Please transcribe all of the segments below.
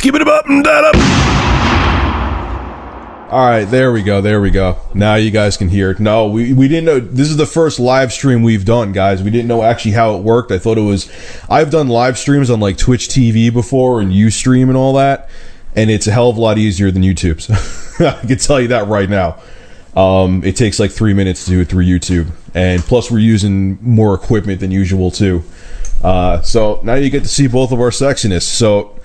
Skip it up and that up. All right, there we go. Now you guys can hear it. No, we didn't know. This is the first live stream we've done, guys. We didn't know actually how it worked. I thought it was. I've done live streams on like Twitch TV before and Ustream and all that, and it's a hell of a lot easier than YouTube. So I can tell you that right now. It takes like 3 minutes to do it through YouTube, and plus we're using more equipment than usual too. So now you get to see both of our sexiness. So,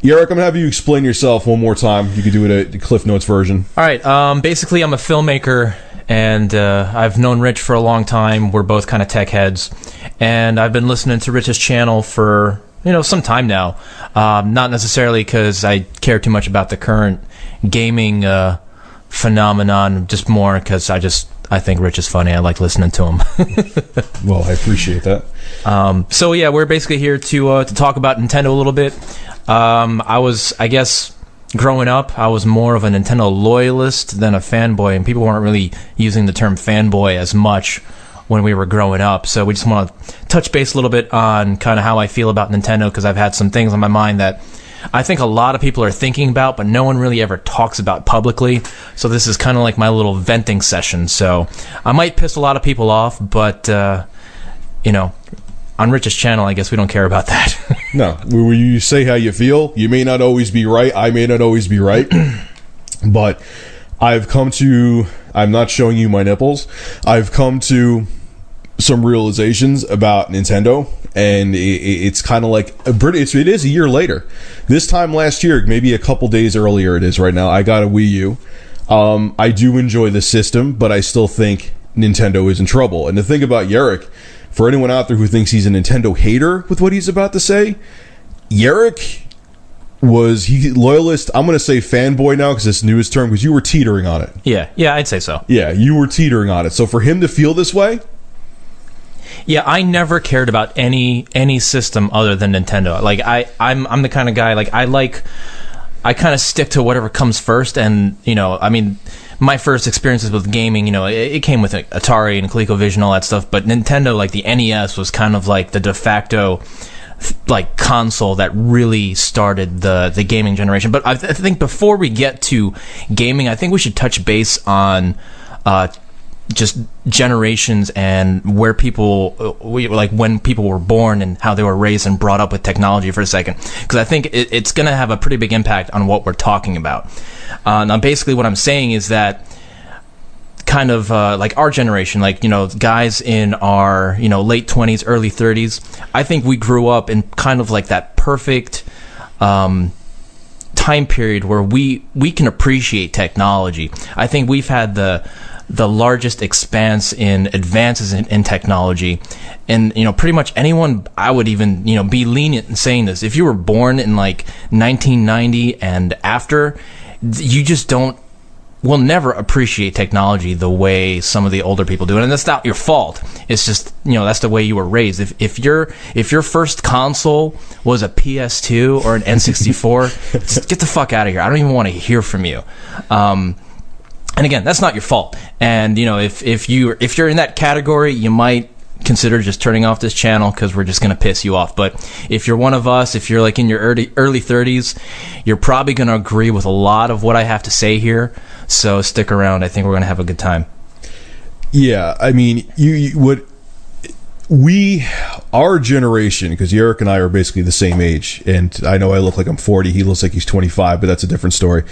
Jarek, I'm gonna have you explain yourself one more time. You could do it a Cliff Notes version. All right. Basically, I'm a filmmaker, and I've known Rich for a long time. We're both kind of tech heads, and I've been listening to Rich's channel for some time now. Not necessarily because I care too much about the current gaming phenomenon, just more because I think Rich is funny. I like listening to him. Well, I appreciate that. So yeah, we're basically here to talk about Nintendo a little bit. I guess, growing up, I was more of a Nintendo loyalist than a fanboy, and people weren't really using the term fanboy as much when we were growing up. So we just want to touch base a little bit on kind of how I feel about Nintendo, because I've had some things on my mind that I think a lot of people are thinking about, but no one really ever talks about publicly. So this is kind of like my little venting session. So I might piss a lot of people off, but on Rich's channel, I guess we don't care about that. No, when you say how you feel, you may not always be right. I may not always be right. But I'm not showing you my nipples. I've come to some realizations about Nintendo, and it's kind of like it is a year later. This time last year, maybe a couple days earlier it is right now, I got a Wii U. I do enjoy the system, but I still think Nintendo is in trouble. And the thing about Jarek, for anyone out there who thinks he's a Nintendo hater with what he's about to say, Jarek was loyalist. I'm going to say fanboy now because it's the newest term, because you were teetering on it. Yeah, I'd say so. Yeah, you were teetering on it. So for him to feel this way... Yeah, I never cared about any system other than Nintendo. Like I'm the kind of guy, like I kind of stick to whatever comes first, and my first experiences with gaming, it came with Atari and ColecoVision, all that stuff, but Nintendo, like the NES, was kind of like the de facto like console that really started the gaming generation. But I think before we get to gaming, I think we should touch base on just generations and where people when people were born and how they were raised and brought up with technology for a second, because I think it's going to have a pretty big impact on what we're talking about. Now basically what I'm saying is that kind of like our generation, guys in our late 20s, early 30s, I think we grew up in kind of like that perfect time period where we can appreciate technology. I think we've had the largest expanse in advances in technology, and pretty much anyone, I would even be lenient in saying this, if you were born in like 1990 and after, you just will never appreciate technology the way some of the older people do, and that's not your fault. It's just that's the way you were raised. If your first console was a PS2 or an N64, just get the fuck out of here. I don't even want to hear from you. And again, that's not your fault. And if you're in that category, you might consider just turning off this channel, because we're just going to piss you off. But if you're one of us, if you're like in your early 30s, you're probably going to agree with a lot of what I have to say here. So stick around. I think we're going to have a good time. Yeah, I mean, our generation, because Jarek and I are basically the same age, and I know I look like I'm 40, he looks like he's 25, but that's a different story.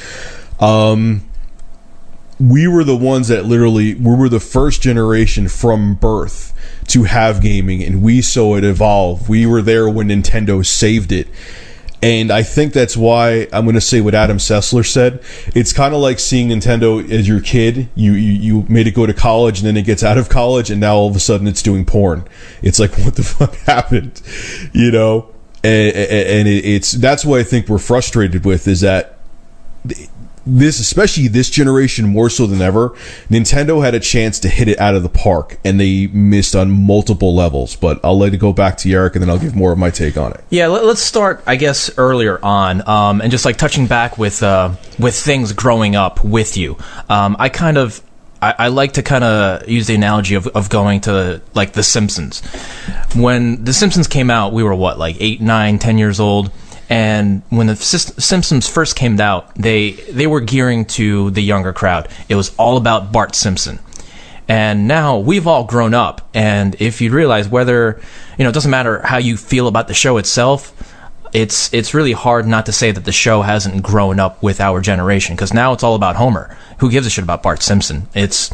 We were the ones that we were the first generation from birth to have gaming, and we saw it evolve. We were there when Nintendo saved it. And I think that's why I'm going to say what Adam Sessler said. It's kind of like seeing Nintendo as your kid. You made it go to college, and then it gets out of college, and now all of a sudden it's doing porn. It's like, what the fuck happened? And that's what I think we're frustrated with, is that especially this generation more so than ever, Nintendo had a chance to hit it out of the park, and they missed on multiple levels. But I'll let it go back to Jarek, and then I'll give more of my take on it. Yeah, let's start, I guess, earlier on, and just like touching back with things growing up with you. I like to kind of use the analogy of going to like The Simpsons. When The Simpsons came out, we were like 8, 9, 10 years old. And when the Simpsons first came out, they were gearing to the younger crowd. It was all about Bart Simpson. And now we've all grown up, and if you realize whether, it doesn't matter how you feel about the show itself, it's really hard not to say that the show hasn't grown up with our generation, because now it's all about Homer. Who gives a shit about Bart Simpson? It's,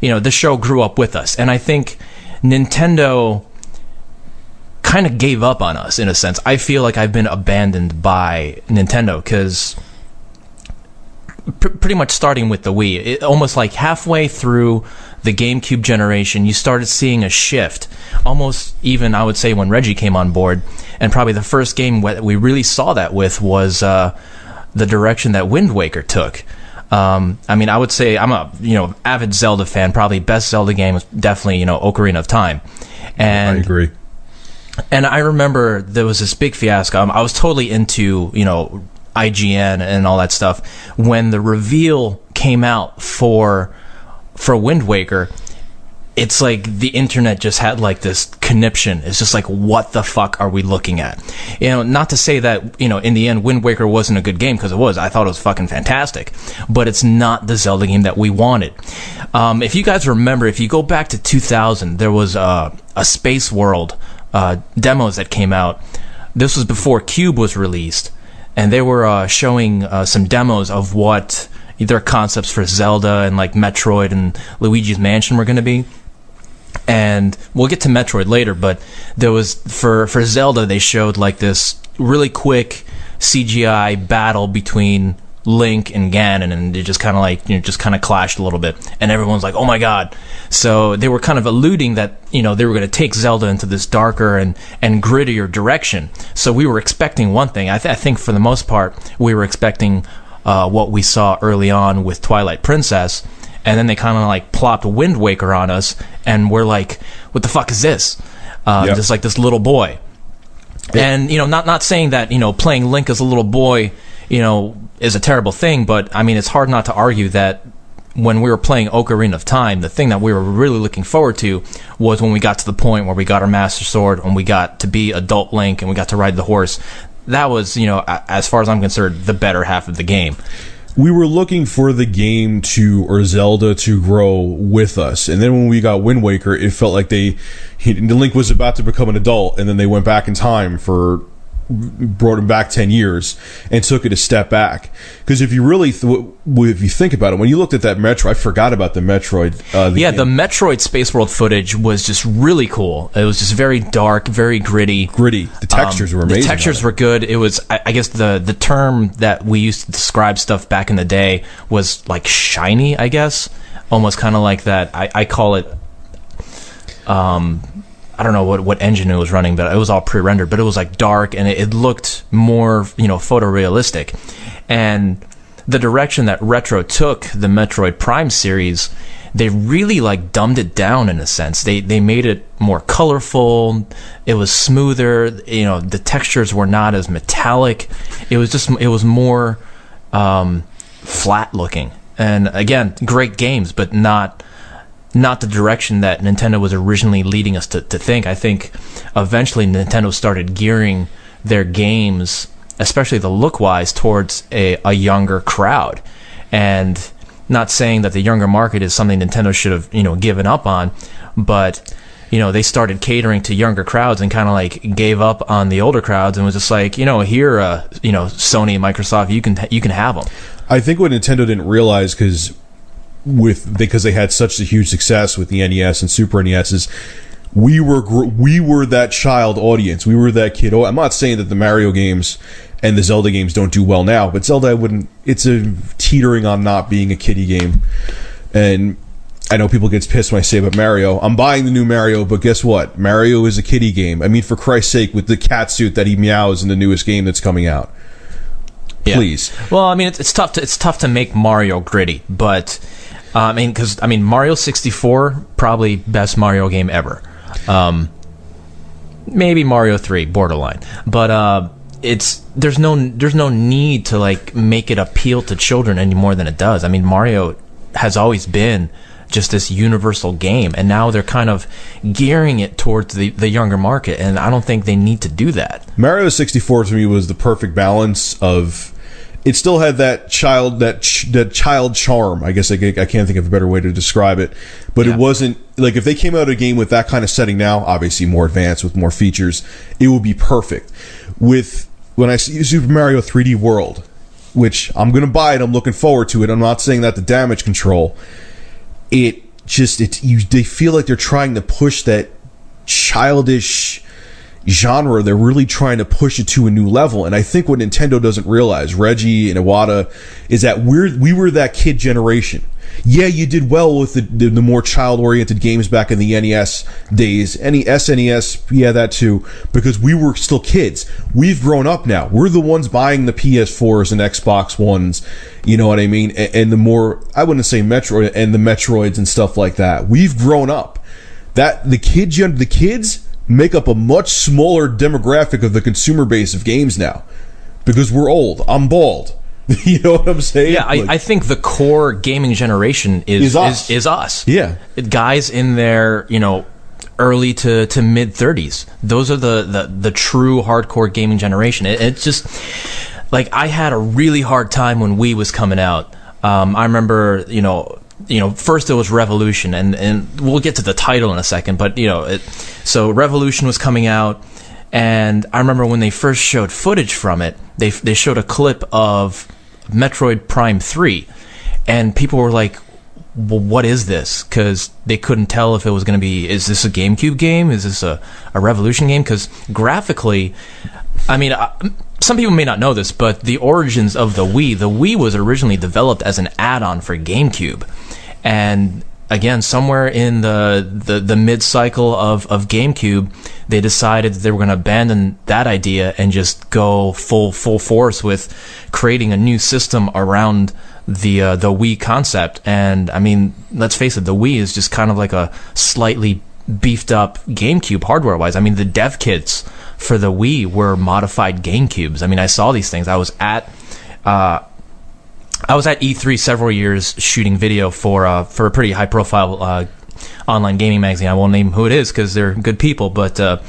the show grew up with us, and I think Nintendo kind of gave up on us in a sense. I feel like I've been abandoned by Nintendo, because pretty much starting with the Wii, almost like halfway through the GameCube generation, you started seeing a shift. Almost even, I would say, when Reggie came on board, and probably the first game that we really saw that with was the direction that Wind Waker took. I would say I'm a avid Zelda fan. Probably best Zelda game is definitely Ocarina of Time. And I agree. And I remember there was this big fiasco. I was totally into IGN and all that stuff when the reveal came out for Wind Waker. It's like the internet just had like this conniption. It's just like, what the fuck are we looking at? Not to say that in the end Wind Waker wasn't a good game, because it was. I thought it was fucking fantastic, but it's not the Zelda game that we wanted. If you guys remember, if you go back to 2000, there was a Space World demos that came out. This was before Cube was released, and they were showing some demos of what their concepts for Zelda and like Metroid and Luigi's Mansion were going to be. And we'll get to Metroid later, but there was for Zelda, they showed like this really quick CGI battle between Link and Ganon, and it just kind of clashed a little bit, and everyone's like, oh my god. So they were kind of alluding that they were going to take Zelda into this darker and grittier direction. So we were expecting one thing. I think for the most part we were expecting what we saw early on with Twilight Princess, and then they kind of like plopped Wind Waker on us, and we're like, what the fuck is this? Yep. Just like this little boy. And not saying that playing Link as a little boy is a terrible thing, but it's hard not to argue that when we were playing Ocarina of Time, the thing that we were really looking forward to was when we got to the point where we got our Master Sword and we got to be adult Link and we got to ride the horse. That was, as far as I'm concerned, the better half of the game. We were looking for the game or Zelda to grow with us, and then when we got Wind Waker, it felt like the Link was about to become an adult, and then they went back in time brought him back 10 years and took it a step back. Because if you really if you think about it, when you looked at that Metroid, I forgot about the Metroid. The Metroid Space World footage was just really cool. It was just very dark, very gritty. The textures were amazing. The textures were good. It was, I guess the term that we used to describe stuff back in the day was like shiny, I guess. Almost kind of like that. I call it I don't know what engine it was running, but it was all pre-rendered, but it was like dark, and it looked more photorealistic. And the direction that Retro took the Metroid Prime series, they really like dumbed it down in a sense. They made it more colorful. It was smoother. The textures were not as metallic. It was more flat looking. And again, great games, but not the direction that Nintendo was originally leading us to think. I think eventually Nintendo started gearing their games, especially the look-wise, towards a younger crowd. And not saying that the younger market is something Nintendo should have, given up on, but they started catering to younger crowds and kind of like gave up on the older crowds and was just like, here, Sony and Microsoft, you can have them. I think what Nintendo didn't realize, because they had such a huge success with the NES and Super NES, is we were that child audience. We were that kid. I'm not saying that the Mario games and the Zelda games don't do well now, but Zelda, it's a teetering on not being a kiddie game. And I know people get pissed when I say about Mario. I'm buying the new Mario, but guess what? Mario is a kiddie game. For Christ's sake, with the cat suit that he meows in the newest game that's coming out. Yeah. Please. Well, it's tough to make Mario gritty, but Mario 64, probably best Mario game ever. Maybe Mario 3, borderline. But there's no need to like make it appeal to children any more than it does. Mario has always been just this universal game, and now they're kind of gearing it towards the younger market, and I don't think they need to do that. Mario 64 to me was the perfect balance of. It still had that child charm. I guess I can't think of a better way to describe it. But It wasn't like if they came out a game with that kind of setting now, obviously more advanced with more features, it would be perfect. With when I see Super Mario 3D World, which I'm gonna buy it, I'm looking forward to it. I'm not saying that the damage control, they feel like they're trying to push that childish genre. They're really trying to push it to a new level, and I think what Nintendo doesn't realize, Reggie and Iwata, is that we were that kid generation. Yeah, you did well with the more child-oriented games back in the NES days. SNES, yeah, that too, because we were still kids. We've grown up now. We're the ones buying the PS4s and Xbox Ones, you know what I mean? And the more, I wouldn't say Metroid, and the Metroids and stuff like that. We've grown up. That the kids make up a much smaller demographic of the consumer base of games now, because we're old. I'm bald. You know what I'm saying? Yeah, I think the core gaming generation is us. Yeah, guys in their early to mid 30s. Those are the true hardcore gaming generation. It's just like I had a really hard time when Wii was coming out. I remember first it was Revolution, and we'll get to the title in a second, but so Revolution was coming out, and I remember when they first showed footage from it, they showed a clip of Metroid Prime 3, and people were like, well, what is this? Because they couldn't tell if it was going to be, is this a GameCube game? Is this a Revolution game? Because graphically, I mean, some people may not know this, but the origins of the Wii was originally developed as an add-on for GameCube. And again, somewhere in the mid-cycle of GameCube, they decided that they were going to abandon that idea and just go full force with creating a new system around the Wii concept. And I mean, let's face it, the Wii is just kind of like a slightly beefed up GameCube hardware-wise. I mean, the dev kits for the Wii were modified GameCubes. I mean, I saw these things. I was at E3 several years shooting video for a pretty high-profile online gaming magazine. I won't name who it is because they're good people, but the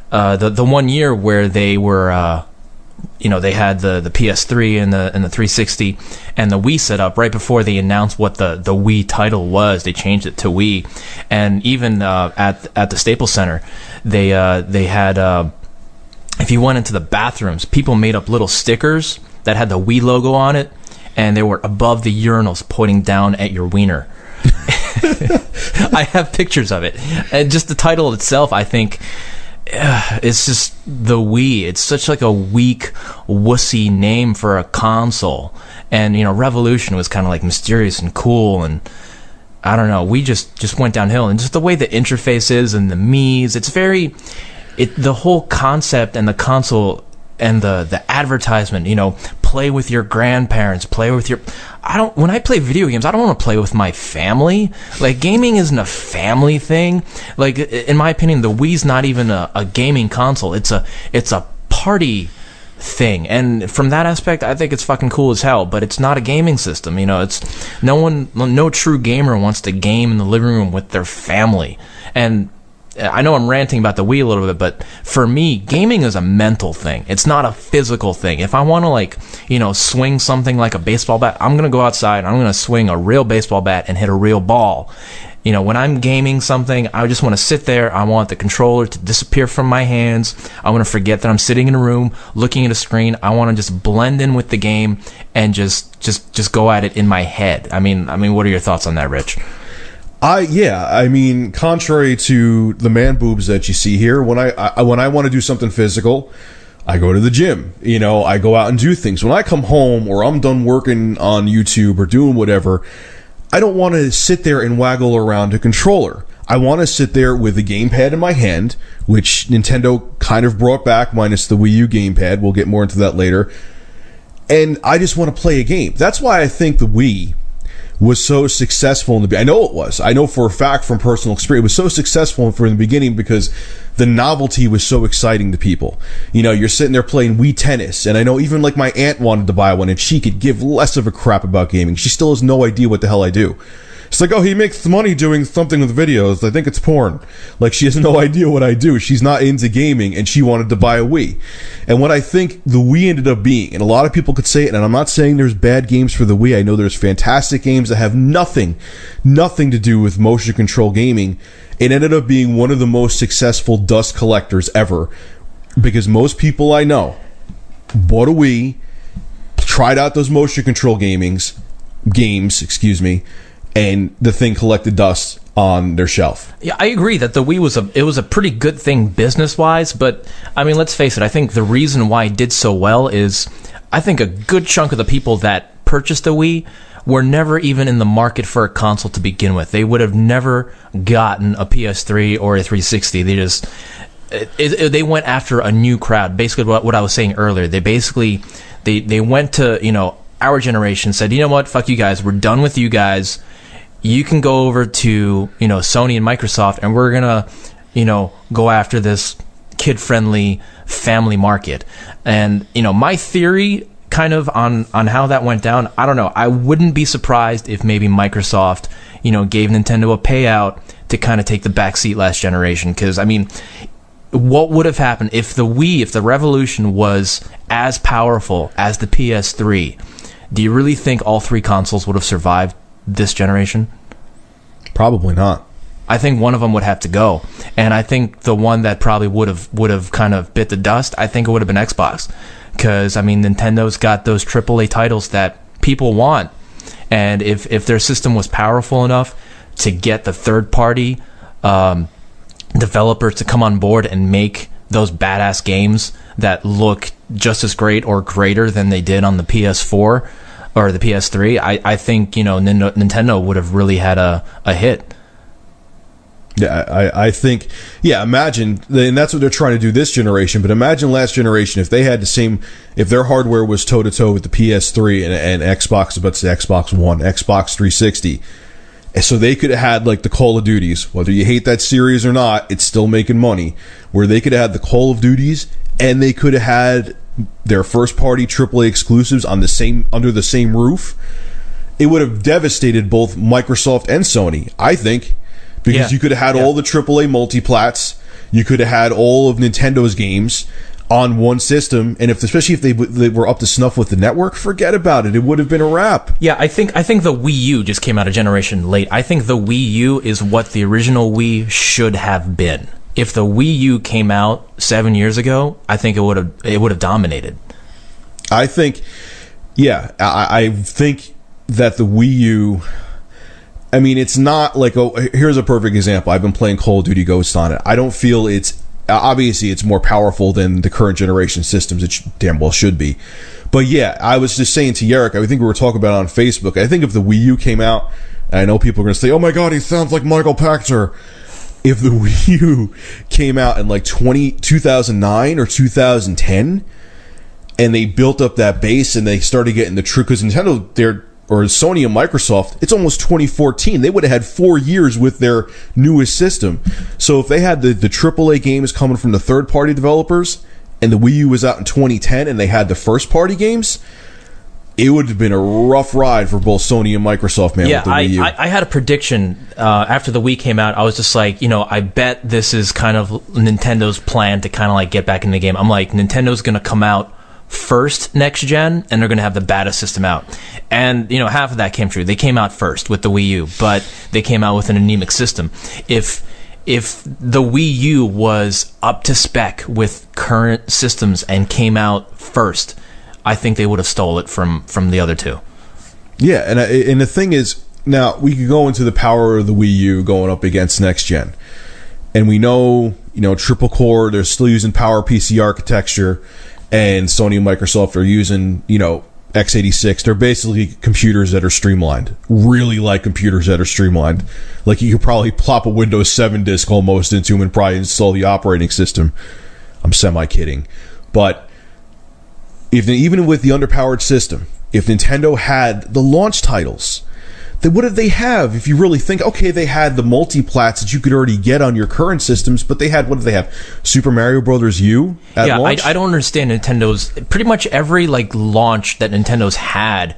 1 year where they were, they had the PS3 and the 360 and the Wii set up right before they announced what the Wii title was. They changed it to Wii, and even at the Staples Center, they had. If you went into the bathrooms, people made up little stickers that had the Wii logo on it, and they were above the urinals pointing down at your wiener. I have pictures of it. And just the title itself, I think, it's just the Wii. It's such like a weak, wussy name for a console. And, Revolution was kind of like mysterious and cool, and I don't know. We just went downhill. And just the way the interface is and the Miis, it's very... the whole concept and the console and the advertisement, play with your grandparents, play with your... when I play video games, I don't want to play with my family. Like, gaming isn't a family thing. Like, in my opinion, the Wii's not even a gaming console. It's a party thing. And from that aspect, I think it's fucking cool as hell, but it's not a gaming system. It's no true gamer wants to game in the living room with their family. And I know I'm ranting about the Wii a little bit, but for me, gaming is a mental thing. It's not a physical thing. If I want to, swing something like a baseball bat, I'm going to go outside, I'm going to swing a real baseball bat and hit a real ball. When I'm gaming something, I just want to sit there. I want the controller to disappear from my hands. I want to forget that I'm sitting in a room looking at a screen. I want to just blend in with the game and just go at it in my head. I mean, what are your thoughts on that, Rich? Contrary to the man boobs that you see here, when I want to do something physical, I go to the gym. I go out and do things. When I come home or I'm done working on YouTube or doing whatever, I don't want to sit there and waggle around a controller. I want to sit there with the gamepad in my hand, which Nintendo kind of brought back, minus the Wii U gamepad. We'll get more into that later. And I just want to play a game. That's why I think the Wii was so successful in the beginning. I know it was. I know for a fact from personal experience, it was so successful from the beginning because the novelty was so exciting to people. You're sitting there playing Wii Tennis, and I know even like my aunt wanted to buy one, and she could give less of a crap about gaming. She still has no idea what the hell I do. It's like, oh, he makes money doing something with videos. I think it's porn. Like, she has no idea what I do. She's not into gaming, and she wanted to buy a Wii. And what I think the Wii ended up being, and a lot of people could say it, and I'm not saying there's bad games for the Wii. I know there's fantastic games that have nothing to do with motion control gaming. It ended up being one of the most successful dust collectors ever, because most people I know bought a Wii, tried out those motion control games, and the thing collected dust on their shelf. Yeah, I agree that the Wii was a pretty good thing business-wise, but I mean, let's face it, I think the reason why it did so well is I think a good chunk of the people that purchased the Wii were never even in the market for a console to begin with. They would have never gotten a PS3 or a 360. They just they went after a new crowd. Basically, what I was saying earlier. They went to our generation, said, you know what, fuck you guys, we're done with you guys. You can go over to Sony and Microsoft, and we're gonna go after this kid-friendly family market. And my theory kind of on how that went down, I don't know. I wouldn't be surprised if maybe Microsoft gave Nintendo a payout to kind of take the back seat last generation. Because I mean, what would have happened if the Revolution was as powerful as the PS3? Do you really think all three consoles would have survived this generation? Probably not. I think one of them would have to go, and I think the one that probably would have kind of bit the dust, I think it would have been Xbox, because I mean, Nintendo's got those AAA titles that people want, and if their system was powerful enough to get the third party developers to come on board and make those badass games that look just as great or greater than they did on the PS4 or the PS3, I think Nintendo would have really had a hit. Yeah, I think, imagine, and that's what they're trying to do this generation, but imagine last generation if they had if their hardware was toe-to-toe with the PS3 and Xbox, let's say Xbox One, Xbox 360, and so they could have had like the Call of Duties, whether you hate that series or not, it's still making money, where they could have had the Call of Duties, and they could have had their first-party AAA exclusives under the same roof. It would have devastated both Microsoft and Sony, I think. Because you could have had all the AAA multiplats, you could have had all of Nintendo's games on one system, and especially if they were up to snuff with the network, forget about it. It would have been a wrap. Yeah, I think the Wii U just came out a generation late. I think the Wii U is what the original Wii should have been. If the Wii U came out 7 years ago, I think it would have dominated. I think, I think that the Wii U, I mean, it's not like, here's a perfect example. I've been playing Call of Duty Ghosts on it. I don't feel obviously it's more powerful than the current generation systems. It damn well should be. But I was just saying to Jarek, I think we were talking about it on Facebook. I think if the Wii U came out, and I know people are going to say, oh my God, he sounds like Michael Pachter. If the Wii U came out in like 2009 or 2010, and they built up that base and they started getting the true, because Nintendo, or Sony and Microsoft, it's almost 2014. They would have had 4 years with their newest system. So if they had the AAA games coming from the third-party developers, and the Wii U was out in 2010, and they had the first-party games, it would have been a rough ride for both Sony and Microsoft, man, with the Wii U. I had a prediction after the Wii came out. I was just like, I bet this is kind of Nintendo's plan to kind of like get back in the game. I'm like, Nintendo's going to come out first next gen, and they're going to have the baddest system out. And half of that came true. They came out first with the Wii U, but they came out with an anemic system. If the Wii U was up to spec with current systems and came out first, I think they would have stole it from the other two. Yeah, and the thing is, now we could go into the power of the Wii U going up against next gen, and we know triple core, they're still using PowerPC architecture. And Sony and Microsoft are using, x86. They're basically computers that are streamlined. Really like computers that are streamlined. Like you could probably plop a Windows 7 disk almost into them and probably install the operating system. I'm semi-kidding. But even with the underpowered system, if Nintendo had the launch titles, then what did they have? If you really think, okay, they had the multi-plats that you could already get on your current systems, but they had, what did they have? Super Mario Brothers U at launch? I don't understand Nintendo's, pretty much every like launch that Nintendo's had,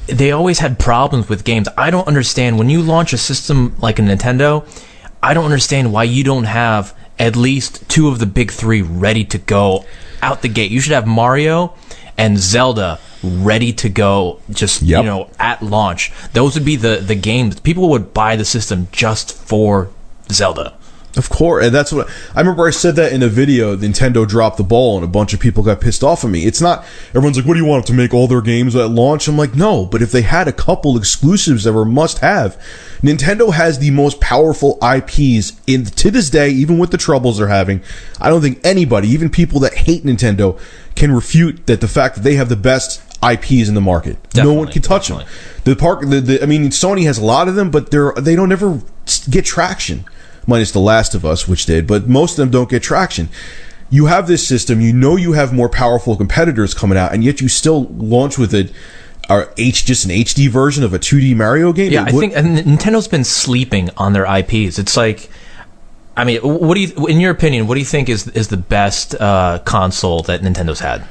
they always had problems with games. I don't understand when you launch a system like a Nintendo. I don't understand why you don't have at least 2 of the big 3 ready to go out the gate. You should have Mario and Zelda ready to go, just at launch. Those would be the games people would buy the system just for Zelda. Of course, and that's what I remember. I said that in a video. Nintendo dropped the ball, and a bunch of people got pissed off at me. It's not everyone's like, "What do you want them to make all their games at launch?" I'm like, no, but if they had a couple exclusives that were must-have, Nintendo has the most powerful IPs to this day. Even with the troubles they're having, I don't think anybody, even people that hate Nintendo, can refute that the fact that they have the best IPs in the market. No one can touch them. I mean, Sony has a lot of them, but they don't ever get traction. Minus The Last of Us, which did, but most of them don't get traction. You have this system, you have more powerful competitors coming out, and yet you still launch with just an HD version of a 2D Mario game? Yeah, I think Nintendo's been sleeping on their IPs. It's like, I mean, in your opinion, what do you think is the best console that Nintendo's had?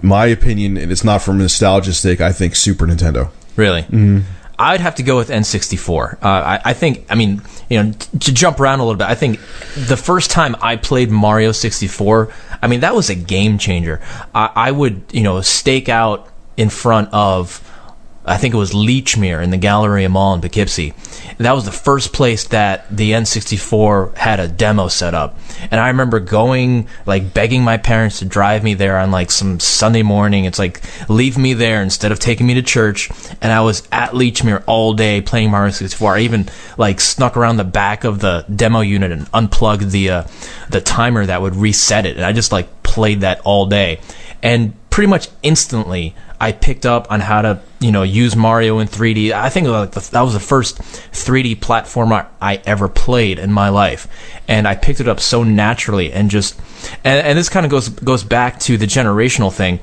My opinion, and it's not from nostalgia's sake, I think Super Nintendo. Really? Mm-hmm. I'd have to go with N64. I think, I mean, to jump around a little bit, I think the first time I played Mario 64, I mean, that was a game changer. I would, stake out in front of, I think it was Lechmere in the Galleria Mall in Poughkeepsie. That was the first place that the N64 had a demo set up. And I remember going, like, begging my parents to drive me there on, like, some Sunday morning. It's like, leave me there instead of taking me to church. And I was at Lechmere all day playing Mario 64. I even, like, snuck around the back of the demo unit and unplugged the timer that would reset it. And I just, like, played that all day. And pretty much instantly, I picked up on how to, use Mario in 3D. I think that was the first 3D platformer I ever played in my life, and I picked it up so naturally. And and this kind of goes back to the generational thing.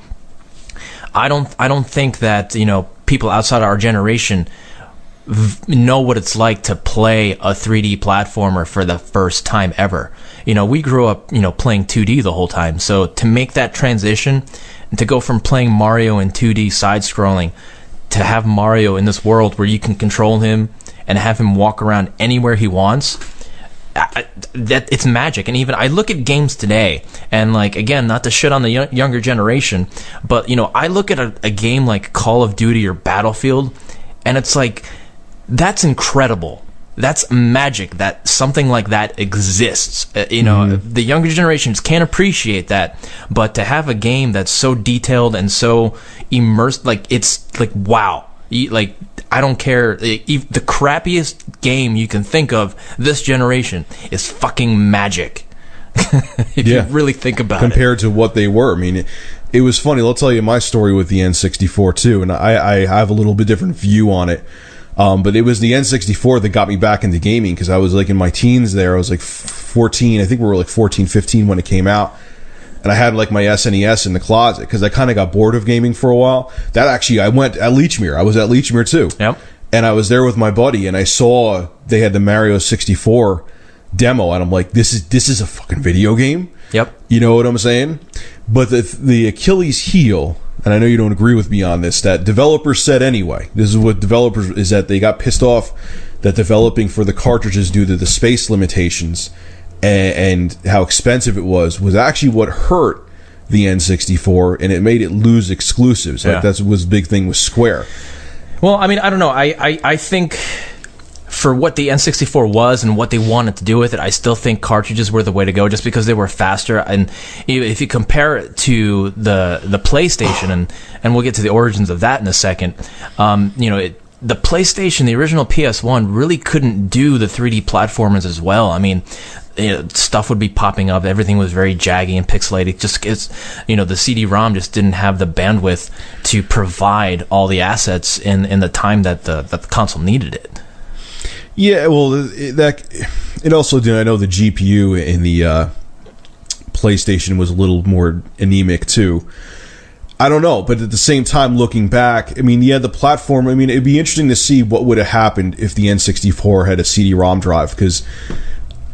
I don't think that people outside our generation know what it's like to play a 3D platformer for the first time ever. We grew up playing 2D the whole time, so to make that transition and to go from playing Mario in 2D side-scrolling to have Mario in this world where you can control him and have him walk around anywhere he wants, that it's magic. And even I look at games today, and, like, again, not to shit on the younger generation, but I look at a game like Call of Duty or Battlefield, and it's like, that's incredible. That's magic that something like that exists. The younger generations can't appreciate that, but to have a game that's so detailed and so immersed, like, it's like, wow. Like, I don't care. The crappiest game you can think of this generation is fucking magic. If you really think about it. Compared to what they were. I mean, it was funny. I'll tell you my story with the N64 too, and I have a little bit different view on it. But it was the N64 that got me back into gaming, because I was, like, in my teens there. I was like 14. I think we were like 14, 15 when it came out. And I had, like, my SNES in the closet because I kind of got bored of gaming for a while. That actually, I went at Lechmere. I was at Lechmere too. Yep. And I was there with my buddy, and I saw they had the Mario 64 demo, and I'm like, this is a fucking video game. Yep. You know what I'm saying? But the Achilles heel, and I know you don't agree with me on this, that developers said anyway, this is what developers, is that they got pissed off that developing for the cartridges due to the space limitations and how expensive it was actually what hurt the N64, and it made it lose exclusives. Like, that was the big thing with Square. Well, I mean, I don't know. I think for what the N64 was and what they wanted to do with it, I still think cartridges were the way to go, just because they were faster. And if you compare it to the PlayStation, and we'll get to the origins of that in a second, the PlayStation, the original PS1, really couldn't do the 3D platformers as well. I mean, stuff would be popping up. Everything was very jaggy and pixelated. The CD-ROM just didn't have the bandwidth to provide all the assets in the time that the console needed it. Yeah, well, it also did. I know the GPU in the PlayStation was a little more anemic too. I don't know, but at the same time, looking back, I mean, the platform. I mean, it'd be interesting to see what would have happened if the N64 had a CD-ROM drive, because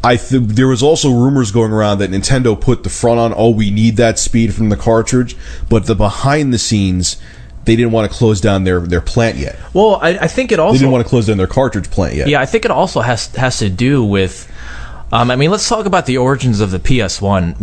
there was also rumors going around that Nintendo put the front on, we need that speed from the cartridge, but the behind the scenes, they didn't want to close down their plant yet. Well, I think it also... They didn't want to close down their cartridge plant yet. Yeah, I think it also has to do with... I mean, let's talk about the origins of the PS1.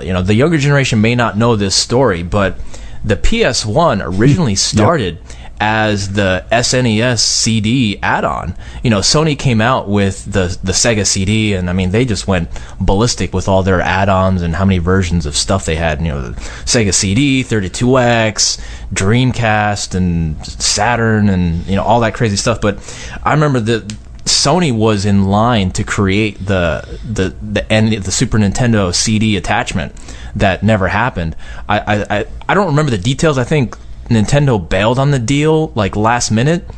You know, the younger generation may not know this story, but the PS1 originally started as the SNES CD add-on. You know, Sony came out with the Sega CD, and I mean, they just went ballistic with all their add-ons and how many versions of stuff they had. You know, the Sega CD, 32X, Dreamcast, and Saturn, and you know, all that crazy stuff. But I remember that Sony was in line to create the Super Nintendo CD attachment that never happened. I don't remember the details. I think Nintendo bailed on the deal like last minute,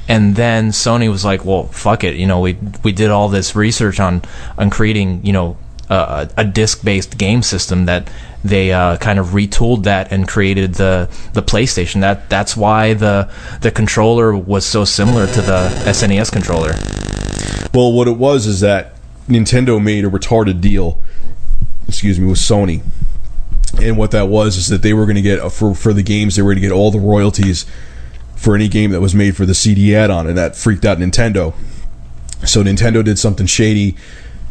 and then Sony was like, well, fuck it, you know, we did all this research on creating, you know, a disc-based game system that they kind of retooled that and created the PlayStation. That's why the controller was so similar to the SNES controller. Well, what it was is that Nintendo made a retarded deal, with Sony. And what that was is that they were going to get, for the games, they were going to get all the royalties for any game that was made for the CD add-on, and that freaked out Nintendo. So Nintendo did something shady,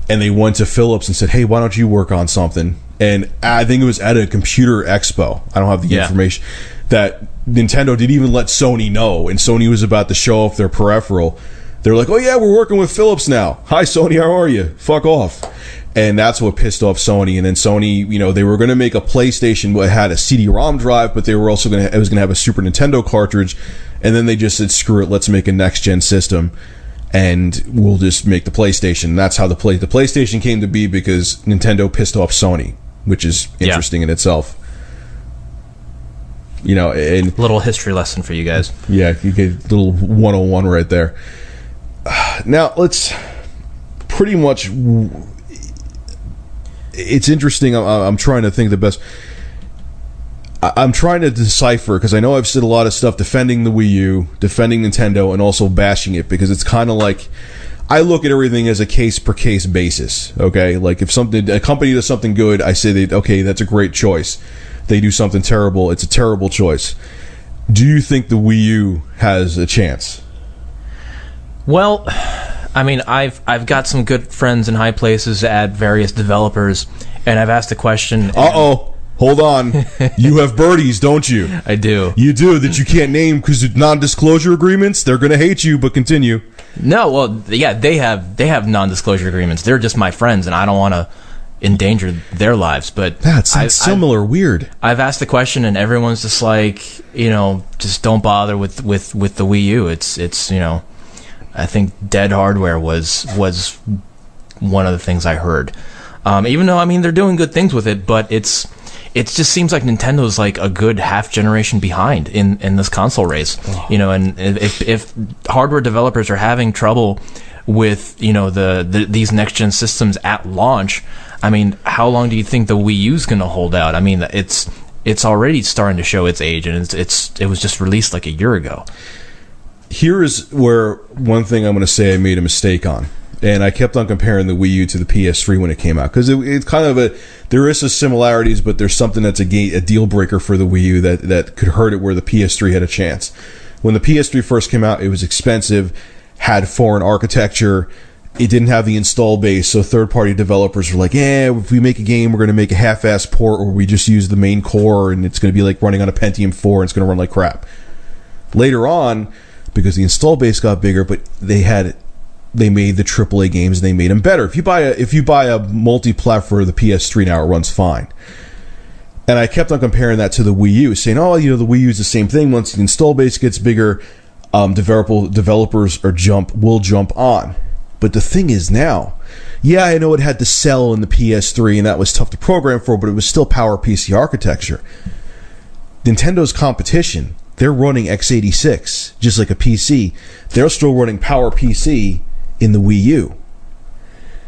and they went to Philips and said, hey, why don't you work on something? And I think it was at a computer expo, I don't have the information, that Nintendo didn't even let Sony know, and Sony was about to show off their peripheral. They're like, oh yeah, we're working with Philips now. Hi Sony, how are you? Fuck off. And that's what pissed off Sony. And then Sony, you know, they were going to make a PlayStation that had a CD-ROM drive, but they were also it was going to have a Super Nintendo cartridge. And then they just said, screw it, let's make a next-gen system, and we'll just make the PlayStation. And that's how the PlayStation came to be, because Nintendo pissed off Sony, which is interesting in itself. You know, and little history lesson for you guys. Yeah, you get a little 101 right there. Now, let's pretty much... It's interesting. I'm trying to think the best. I'm trying to decipher, because I know I've said a lot of stuff defending the Wii U, defending Nintendo, and also bashing it, because it's kind of like, I look at everything as a case per case basis. Okay, like if a company does something good, I say okay, that's a great choice. They do something terrible, it's a terrible choice. Do you think the Wii U has a chance? Well, I mean, I've got some good friends in high places at various developers, and I've asked the question. Hold on. You have birdies, don't you? I do. You do, that you can't name because of non-disclosure agreements. They're going to hate you, but continue. No, well, yeah, they have non-disclosure agreements. They're just my friends, and I don't want to endanger their lives. But that sounds similar. Weird. I've asked the question, and everyone's just like, you know, just don't bother with the Wii U. It's you know. I think dead hardware was one of the things I heard. Even though, I mean, they're doing good things with it, but it just seems like Nintendo's like a good half generation behind in this console race. Oh. You know, and if hardware developers are having trouble with, you know, these next gen systems at launch, I mean, how long do you think the Wii U's going to hold out? I mean, it's already starting to show its age, and it was just released like a year ago. Here's where one thing I'm going to say I made a mistake on, and I kept on comparing the Wii U to the PS3 when it came out, because it's kind of there is some similarities, but there's something that's a deal breaker for the Wii U that could hurt it, where the PS3 had a chance. When the PS3 first came out, it was expensive, had foreign architecture, it didn't have the install base, so third-party developers were like, if we make a game, we're going to make a half-ass port, or we just use the main core, and it's going to be like running on a Pentium 4, and it's going to run like crap. Later on, because the install base got bigger, but they made the AAA games and they made them better. If you buy a multi-platform for the PS3 now, it runs fine. And I kept on comparing that to the Wii U, saying, you know, the Wii U is the same thing. Once the install base gets bigger, developers will jump on. But the thing is now, yeah, I know it had to sell in the PS3 and that was tough to program for, but it was still PowerPC architecture. Nintendo's competition, they're running x86, just like a PC. They're still running PowerPC in the Wii U.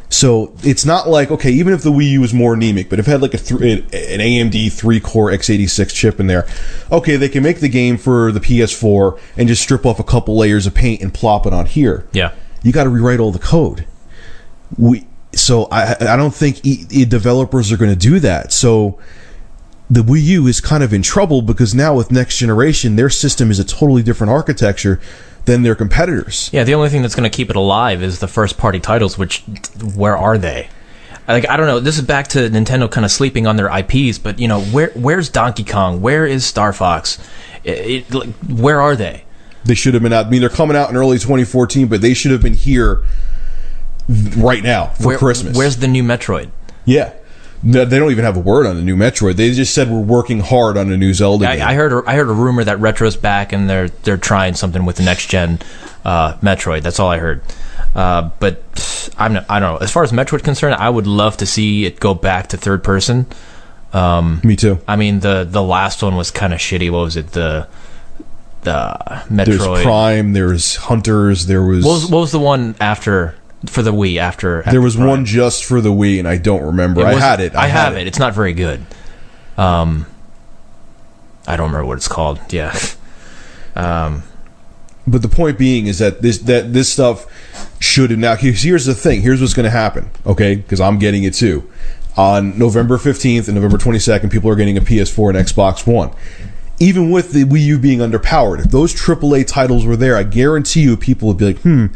So it's not like, okay, even if the Wii U was more anemic, but if it had like an AMD 3-core x86 chip in there, okay, they can make the game for the PS4 and just strip off a couple layers of paint and plop it on here. Yeah. You got to rewrite all the code. So I don't think developers are going to do that. So the Wii U is kind of in trouble because now with next generation, their system is a totally different architecture than their competitors. Yeah, the only thing that's going to keep it alive is the first-party titles, which, where are they? Like, I don't know. This is back to Nintendo kind of sleeping on their IPs, but, you know, where's Donkey Kong? Where is Star Fox? Where are they? They should have been out. I mean, they're coming out in early 2014, but they should have been here right now for Christmas. Where's the new Metroid? Yeah. No, they don't even have a word on the new Metroid. They just said we're working hard on a new Zelda game. I heard a rumor that Retro's back and they're trying something with the next gen Metroid. That's all I heard. But I don't know. As far as Metroid concerned, I would love to see it go back to third person. Me too. I mean, the last one was kind of shitty. What was it? The Metroid. There's Prime. There's Hunters. There was. What was the one after? For the Wii after there was Prime. One just for the Wii, and I don't remember. I had it. I have it. It's not very good. I don't remember what it's called. Yeah. But the point being is that this stuff should have now. Here's the thing. Here's what's going to happen. Okay, because I'm getting it too. On November 15th and November 22nd, people are getting a PS4 and Xbox One. Even with the Wii U being underpowered, if those AAA titles were there, I guarantee you people would be like,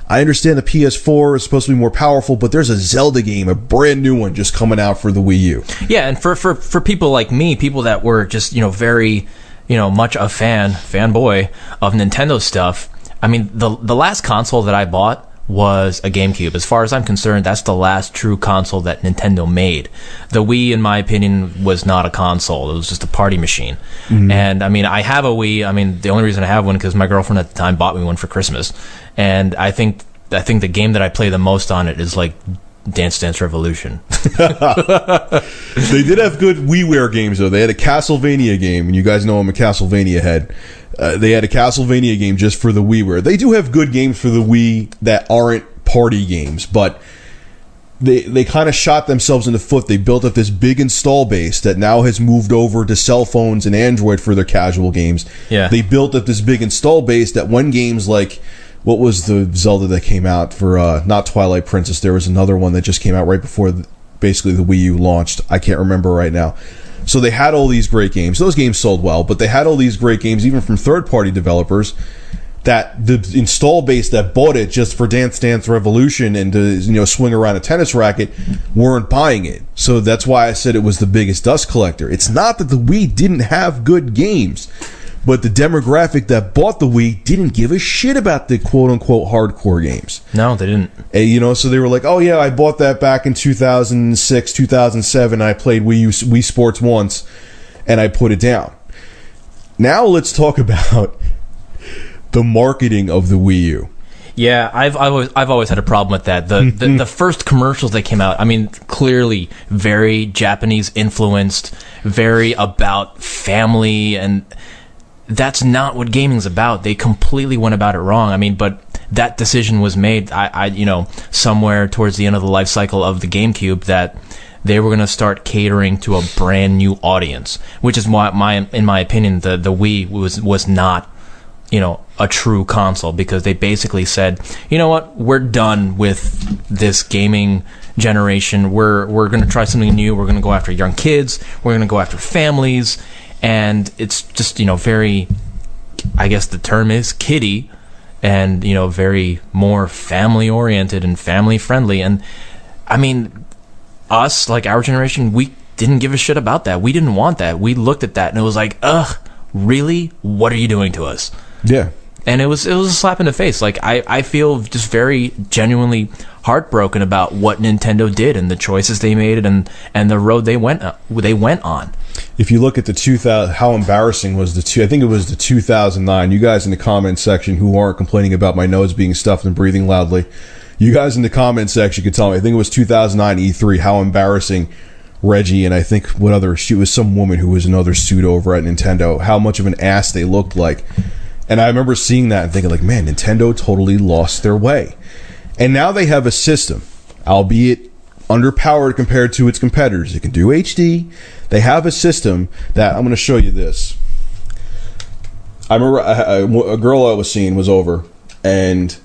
I understand the PS4 is supposed to be more powerful, but there's a Zelda game, a brand new one, just coming out for the Wii U. Yeah, and for people like me, people that were just, very, much a fanboy of Nintendo stuff, I mean, the last console that I bought was a GameCube. As far as I'm concerned, that's the last true console that Nintendo made. The Wii, in my opinion, was not a console. It was just a party machine. Mm-hmm. And, I mean, I have a Wii. I mean, the only reason I have one because my girlfriend at the time bought me one for Christmas. And I think the game that I play the most on it is, like, Dance Dance Revolution. They did have good WiiWare games, though. They had a Castlevania game, and you guys know I'm a Castlevania head. They had a Castlevania game just for the WiiWare. They do have good games for the Wii that aren't party games, but they kind of shot themselves in the foot. They built up this big install base that now has moved over to cell phones and Android for their casual games. Yeah. They built up this big install base that when games like, what was the Zelda that came out for, not Twilight Princess, there was another one that just came out right before basically the Wii U launched. I can't remember right now. So they had all these great games. Those games sold well, but they had all these great games, even from third-party developers, that the install base that bought it just for Dance Dance Revolution and to swing around a tennis racket weren't buying it. So that's why I said it was the biggest dust collector. It's not that the Wii didn't have good games, but the demographic that bought the Wii didn't give a shit about the quote-unquote hardcore games. No, they didn't. And, so they were like, oh, yeah, I bought that back in 2006, 2007. I played Wii Sports once, and I put it down. Now let's talk about the marketing of the Wii U. Yeah, I've always had a problem with that. The first commercials that came out, I mean, clearly very Japanese influenced, very about family, and that's not what gaming's about. They completely went about it wrong. I mean, but that decision was made, somewhere towards the end of the life cycle of the GameCube, that they were going to start catering to a brand new audience, which is why, in my opinion, the Wii was not, a true console, because they basically said, you know what, we're done with this gaming generation. We're going to try something new. We're going to go after young kids. We're going to go after families. And it's just, very, I guess the term is kiddie, and, very more family-oriented and family-friendly. And, I mean, us, like our generation, we didn't give a shit about that. We didn't want that. We looked at that, and it was like, ugh, really? What are you doing to us? Yeah. And it was a slap in the face. Like, I feel just very genuinely heartbroken about what Nintendo did and the choices they made and the road they went on. If you look at the 2000, how embarrassing was I think it was the 2009. You guys in the comment section who aren't complaining about my nose being stuffed and breathing loudly, you guys in the comment section could tell me. I think it was 2009 E3. How embarrassing Reggie and I think she was some woman who was another suit over at Nintendo. How much of an ass they looked like. And I remember seeing that and thinking, like, man, Nintendo totally lost their way. And now they have a system, albeit underpowered compared to its competitors. It can do HD. They have a system that, I'm going to show you this. I remember a girl I was seeing was over, and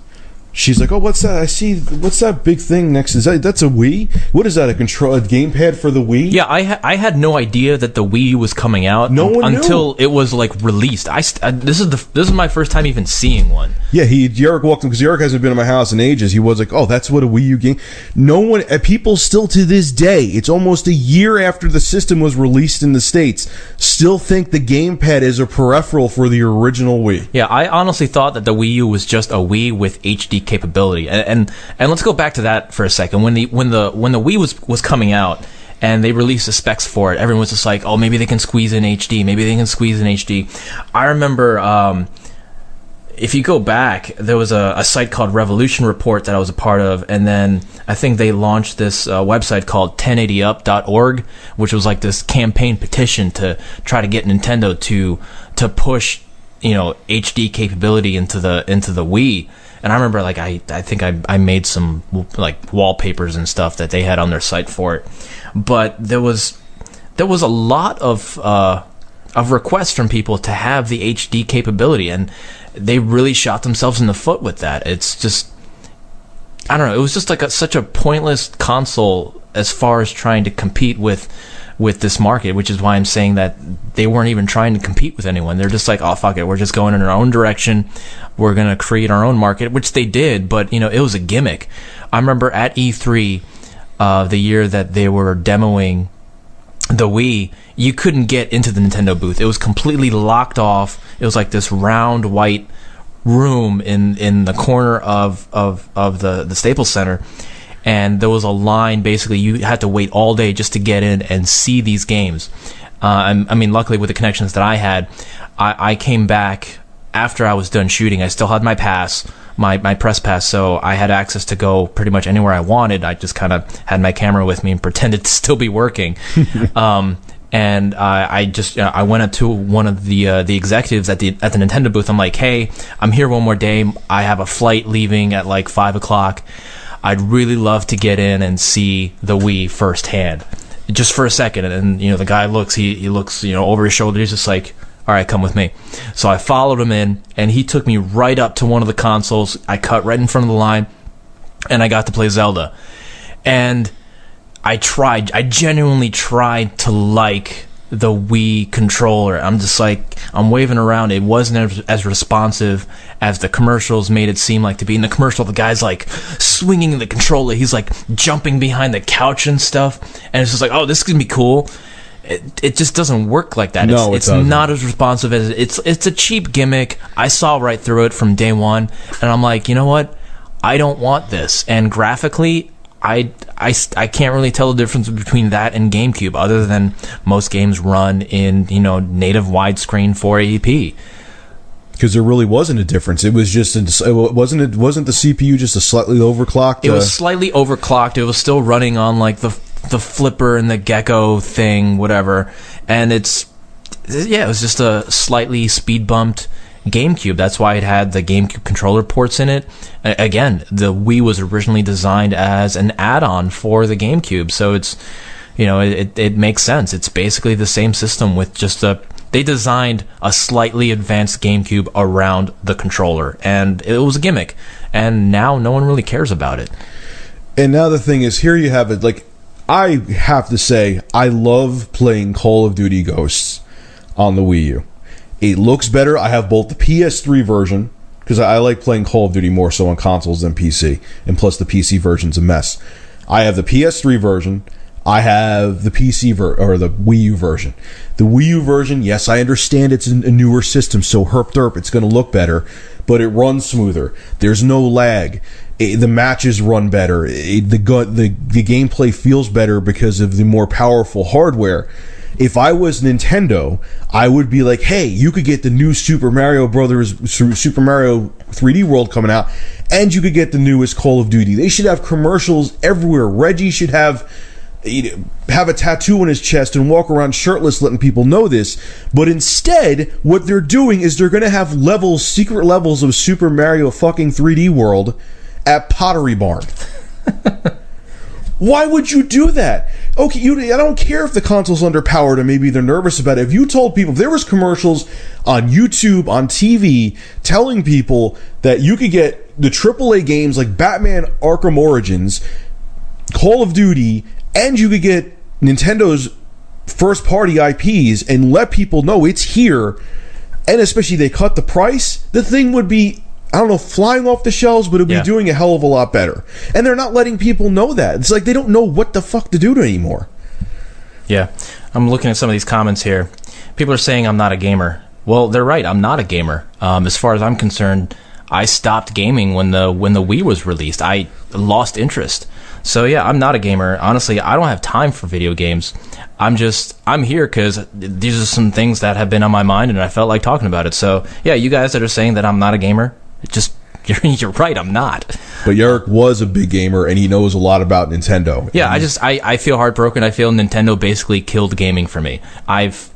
She's like, oh, what's that? I see, what's that big thing next? That's a Wii? What is that, a gamepad for the Wii? Yeah, I had no idea that the Wii was coming out until it was like released. This is my first time even seeing one. Yeah, Jarek walked in, because Jarek hasn't been in my house in ages. He was like, oh, that's what a Wii U game. No one, people still to this day, it's almost a year after the system was released in the States, still think the gamepad is a peripheral for the original Wii. Yeah, I honestly thought that the Wii U was just a Wii with HD capability, and let's go back to that for a second. When the Wii was coming out and they released the specs for it, everyone was just like, oh, maybe they can squeeze in HD, maybe they can squeeze in HD. I remember, if you go back, there was a site called Revolution Report that I was a part of, and then I think they launched this website called 1080up.org, which was like this campaign petition to try to get Nintendo to push, HD capability into the Wii. And I remember, like, I think I made some like wallpapers and stuff that they had on their site for it. But there was a lot of requests from people to have the HD capability, and they really shot themselves in the foot with that. It's just, I don't know, it was just like such a pointless console as far as trying to compete with this market, which is why I'm saying that they weren't even trying to compete with anyone. They're just like, oh, fuck it, we're just going in our own direction. We're going to create our own market, which they did, but, it was a gimmick. I remember at E3, the year that they were demoing the Wii, you couldn't get into the Nintendo booth. It was completely locked off. It was like this round white room in the corner of the Staples Center, and there was a line. Basically, you had to wait all day just to get in and see these games. I mean, luckily with the connections that I had, I came back after I was done shooting. I still had my pass, my press pass, so I had access to go pretty much anywhere I wanted. I just kind of had my camera with me and pretended to still be working. And I went up to one of the executives at the Nintendo booth. I'm like, hey, I'm here one more day. I have a flight leaving at like 5:00. I'd really love to get in and see the Wii firsthand, just for a second. And the guy looks, he looks, over his shoulder. He's just like, all right, come with me. So I followed him in, and he took me right up to one of the consoles. I cut right in front of the line, and I got to play Zelda. And I genuinely tried to like the Wii controller. I'm just like, I'm waving around. It wasn't as responsive as the commercials made it seem like to be. In the commercial, the guy's like swinging the controller. He's like jumping behind the couch and stuff. And it's just like, oh, this is going to be cool. It just doesn't work like that. No, it's not as responsive as it's a cheap gimmick. I saw right through it from day one, and I'm like, you know what? I don't want this. And graphically, I can't really tell the difference between that and GameCube, other than most games run in native widescreen 480p. Because there really wasn't a difference. It was just wasn't the CPU just a slightly overclocked? It was slightly overclocked. It was still running on like the flipper and the gecko thing, whatever. And it was just a slightly speed bumped GameCube. That's why it had the GameCube controller ports in it. Again, the Wii was originally designed as an add-on for the GameCube, so it's it makes sense. It's basically the same system with just they designed a slightly advanced GameCube around the controller, and it was a gimmick, and now no one really cares about it. And now the thing is, here you have it. Like, I have to say, I love playing Call of Duty Ghosts on the Wii U. It looks better. I have both the PS3 version, because I like playing Call of Duty more so on consoles than PC, and plus the PC version's a mess. I have the PS3 version. I have the or the Wii U version. The Wii U version, yes, I understand it's a newer system, so herp derp, it's going to look better, but it runs smoother. There's no lag. The matches run better. The gameplay feels better because of the more powerful hardware. If I was Nintendo, I would be like, hey, you could get the new Super Mario 3D World coming out, and you could get the newest Call of Duty. They should have commercials everywhere. Reggie should have a tattoo on his chest and walk around shirtless letting people know this. But instead, what they're doing is they're going to have secret levels of Super Mario fucking 3D World at Pottery Barn. Why would you do that? okay, I don't care if the console's underpowered and maybe they're nervous about it. If you told people, if there was commercials on YouTube, on TV, telling people that you could get the AAA games like Batman Arkham Origins, Call of Duty, and you could get Nintendo's first-party IPs and let people know it's here, and especially they cut the price, the thing would be, I don't know, flying off the shelves, but it'd be doing a hell of a lot better. And they're not letting people know that. It's like they don't know what the fuck to do to anymore. Yeah. I'm looking at some of these comments here. People are saying I'm not a gamer. Well, they're right. I'm not a gamer. As far as I'm concerned, I stopped gaming when the Wii was released. I lost interest. So yeah, I'm not a gamer. Honestly, I don't have time for video games. I'm here because these are some things that have been on my mind and I felt like talking about it. So yeah, you guys that are saying that I'm not a gamer, you're right, I'm not. But Jarek was a big gamer and he knows a lot about Nintendo. Yeah, I feel heartbroken. I feel Nintendo basically killed gaming for me. I've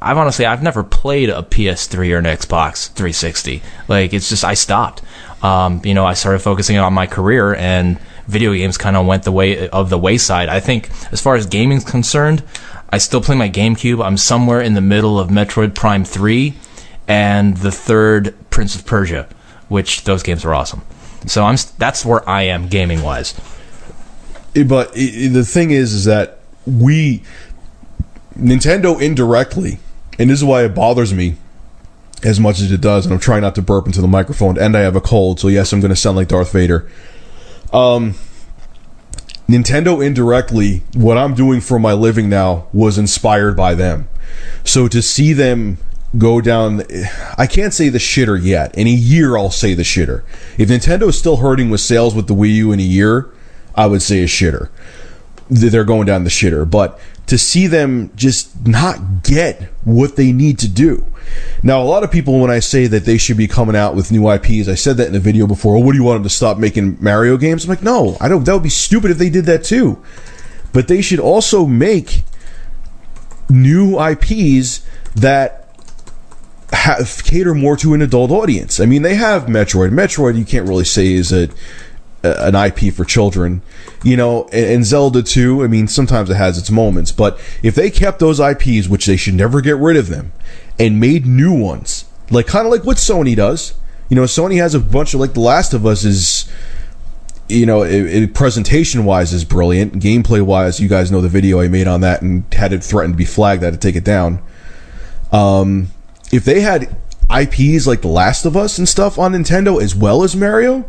honestly, I've never played a PS3 or an Xbox 360. Like, it's just, I stopped. I started focusing on my career, and video games kind of went the way of the wayside. I think as far as gaming's concerned, I still play my GameCube. I'm somewhere in the middle of Metroid Prime 3 and the third Prince of Persia, which those games are awesome. So that's where I am gaming wise. But the thing is that Nintendo indirectly, and this is why it bothers me as much as it does, and I'm trying not to burp into the microphone, and I have a cold, so yes, I'm going to sound like Darth Vader. Nintendo indirectly, what I'm doing for my living now was inspired by them. So to see them go down, I can't say the shitter yet. In a year, I'll say the shitter. If Nintendo is still hurting with sales with the Wii U in a year, I would say a shitter. They're going down the shitter. But to see them just not get what they need to do. Now, a lot of people, when I say that they should be coming out with new IPs, I said that in the video before, what do you want them to stop making Mario games? I'm like, no, I don't. That would be stupid if they did that too. But they should also make new IPs that cater more to an adult audience. I mean, they have Metroid. Metroid, you can't really say is an IP for children, and Zelda 2, I mean, sometimes it has its moments, but if they kept those IPs, which they should never get rid of them, and made new ones, like kind of like what Sony does. Sony has a bunch of, like, The Last of Us is, presentation-wise is brilliant. Gameplay-wise, you guys know the video I made on that and had it threatened to be flagged. I had to take it down. If they had IPs like The Last of Us and stuff on Nintendo as well as Mario,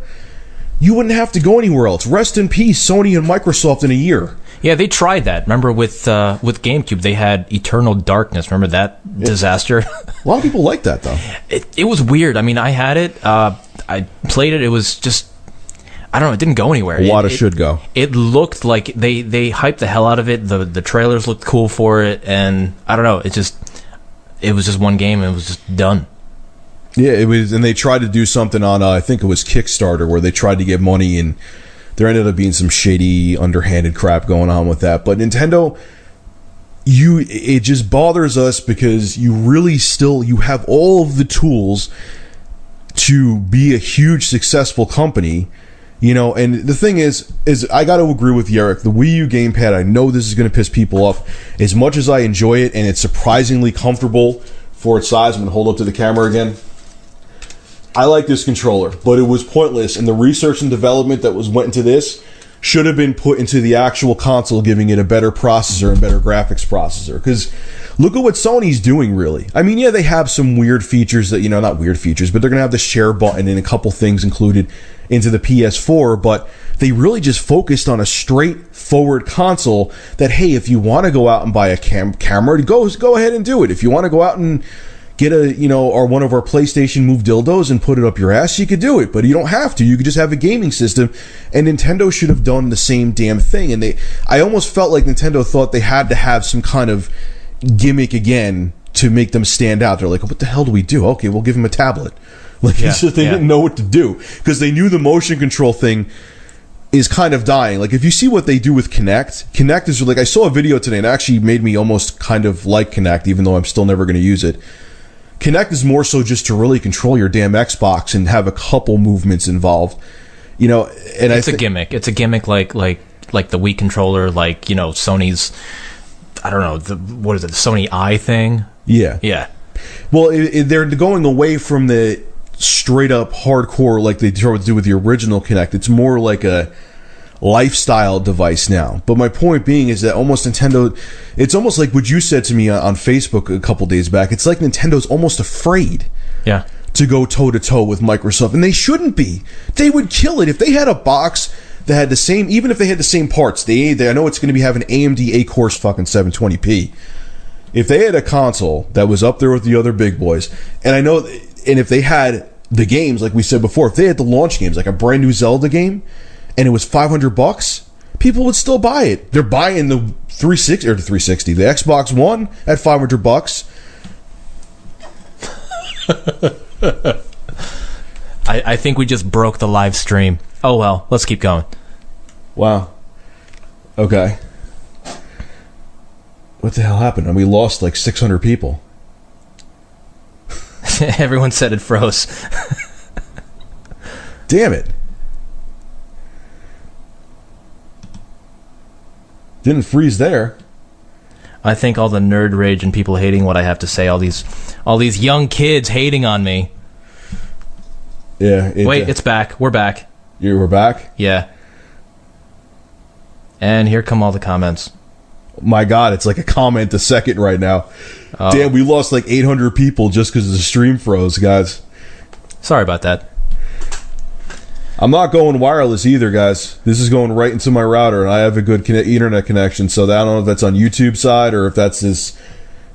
you wouldn't have to go anywhere else. Rest in peace, Sony and Microsoft in a year. Yeah, they tried that. Remember with GameCube, they had Eternal Darkness. Remember that disaster? A lot of people like that, though. It was weird. I mean, I had it. I played it. It was just, I don't know, it didn't go anywhere. A lot should go. It looked like they hyped the hell out of it. The trailers looked cool for it, and I don't know. It was just one game, and it was just done. Yeah, it was, and they tried to do something on, I think it was Kickstarter, where they tried to get money, and there ended up being some shady, underhanded crap going on with that. But Nintendo, it just bothers us because you have all of the tools to be a huge, successful company, and the thing is I got to agree with Jarek. The Wii U gamepad, I know this is going to piss people off. As much as I enjoy it, and it's surprisingly comfortable for its size, I'm going to hold up to the camera again. I like this controller, but it was pointless, and the research and development that went into this should have been put into the actual console, giving it a better processor and better graphics processor. Because look at what Sony's doing, really. I mean, yeah, they have some weird features that, not weird features, but they're going to have the share button and a couple things included into the PS4, but they really just focused on a straightforward console that, hey, if you want to go out and buy a camera, go ahead and do it. If you want to go out and get or one of our PlayStation Move dildos and put it up your ass, you could do it, but you don't have to. You could just have a gaming system, and Nintendo should have done the same damn thing. And I almost felt like Nintendo thought they had to have some kind of gimmick again to make them stand out. They're like, what the hell do we do? Okay, we'll give them a tablet. Like, it's just, they didn't know what to do, because they knew the motion control thing is kind of dying. Like, if you see what they do with Kinect is like, I saw a video today and it actually made me almost kind of like Kinect, even though I'm still never going to use it. Kinect is more so just to really control your damn Xbox and have a couple movements involved, and it's a gimmick. It's a gimmick like like the Wii controller, like, you know, Sony's, I don't know, what is it, the Sony Eye thing? Yeah. Well, they're going away from the straight up hardcore like they tried to do with the original Kinect. It's more like a lifestyle device now. But my point being is that almost Nintendo, it's almost like what you said to me on Facebook a couple days back. It's like Nintendo's almost afraid to go toe to toe with Microsoft, and they shouldn't be. They would kill it if they had a box that had the same, even if they had the same parts. I know it's going to be having AMD 8-core fucking 720p. If they had a console that was up there with the other big boys, and I know, and if they had the games like we said before, if they had the launch games like a brand new Zelda game, and it was $500, people would still buy it. They're buying the 360, the Xbox One at $500. I think we just broke the live stream. Oh well, let's keep going. Wow. Okay. What the hell happened? And we lost like 600 people. Everyone said it froze. Damn it. Didn't freeze there. I think all the nerd rage and people hating what I have to say, all these young kids hating on me. Yeah. Wait, it's back. We're back. We're back? Yeah. And here come all the comments. My God, it's like a comment a second right now. Oh. Damn, we lost like 800 people just because the stream froze, guys. Sorry about that. I'm not going wireless either, guys. This is going right into my router, and I have a good internet connection, so I don't know if that's on YouTube side or if that's this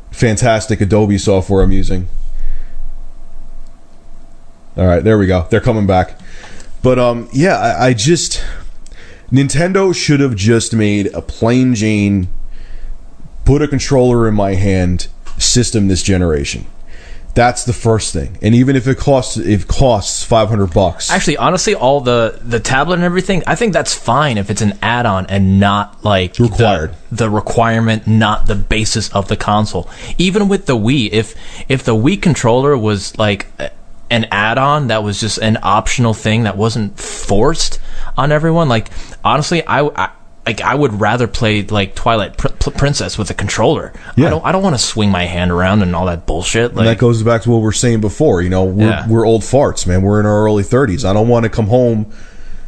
fantastic Adobe software I'm using. All right, there we go. They're coming back. But, I just... Nintendo should have just made a plain Jane, put a controller in my hand system this generation. That's the first thing. And even if it costs $500. Actually, honestly, all the tablet and everything, I think that's fine if it's an add-on and not like required. The requirement, not the basis of the console. Even with the Wii, if the Wii controller was like an add-on that was just an optional thing that wasn't forced on everyone, like honestly, I would rather play like Twilight Princess with a controller. Yeah. I don't want to swing my hand around and all that bullshit. Like, and that goes back to what we were saying before. You know, we're old farts, man. We're in our early 30s. I don't want to come home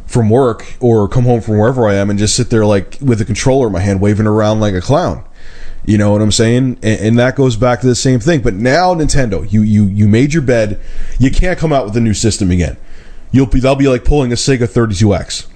from work or come home from wherever I am and just sit there like with a controller in my hand, waving around like a clown. You know what I'm saying? And that goes back to the same thing. But now Nintendo, you made your bed. You can't come out with a new system again. They'll be like pulling a Sega 32X.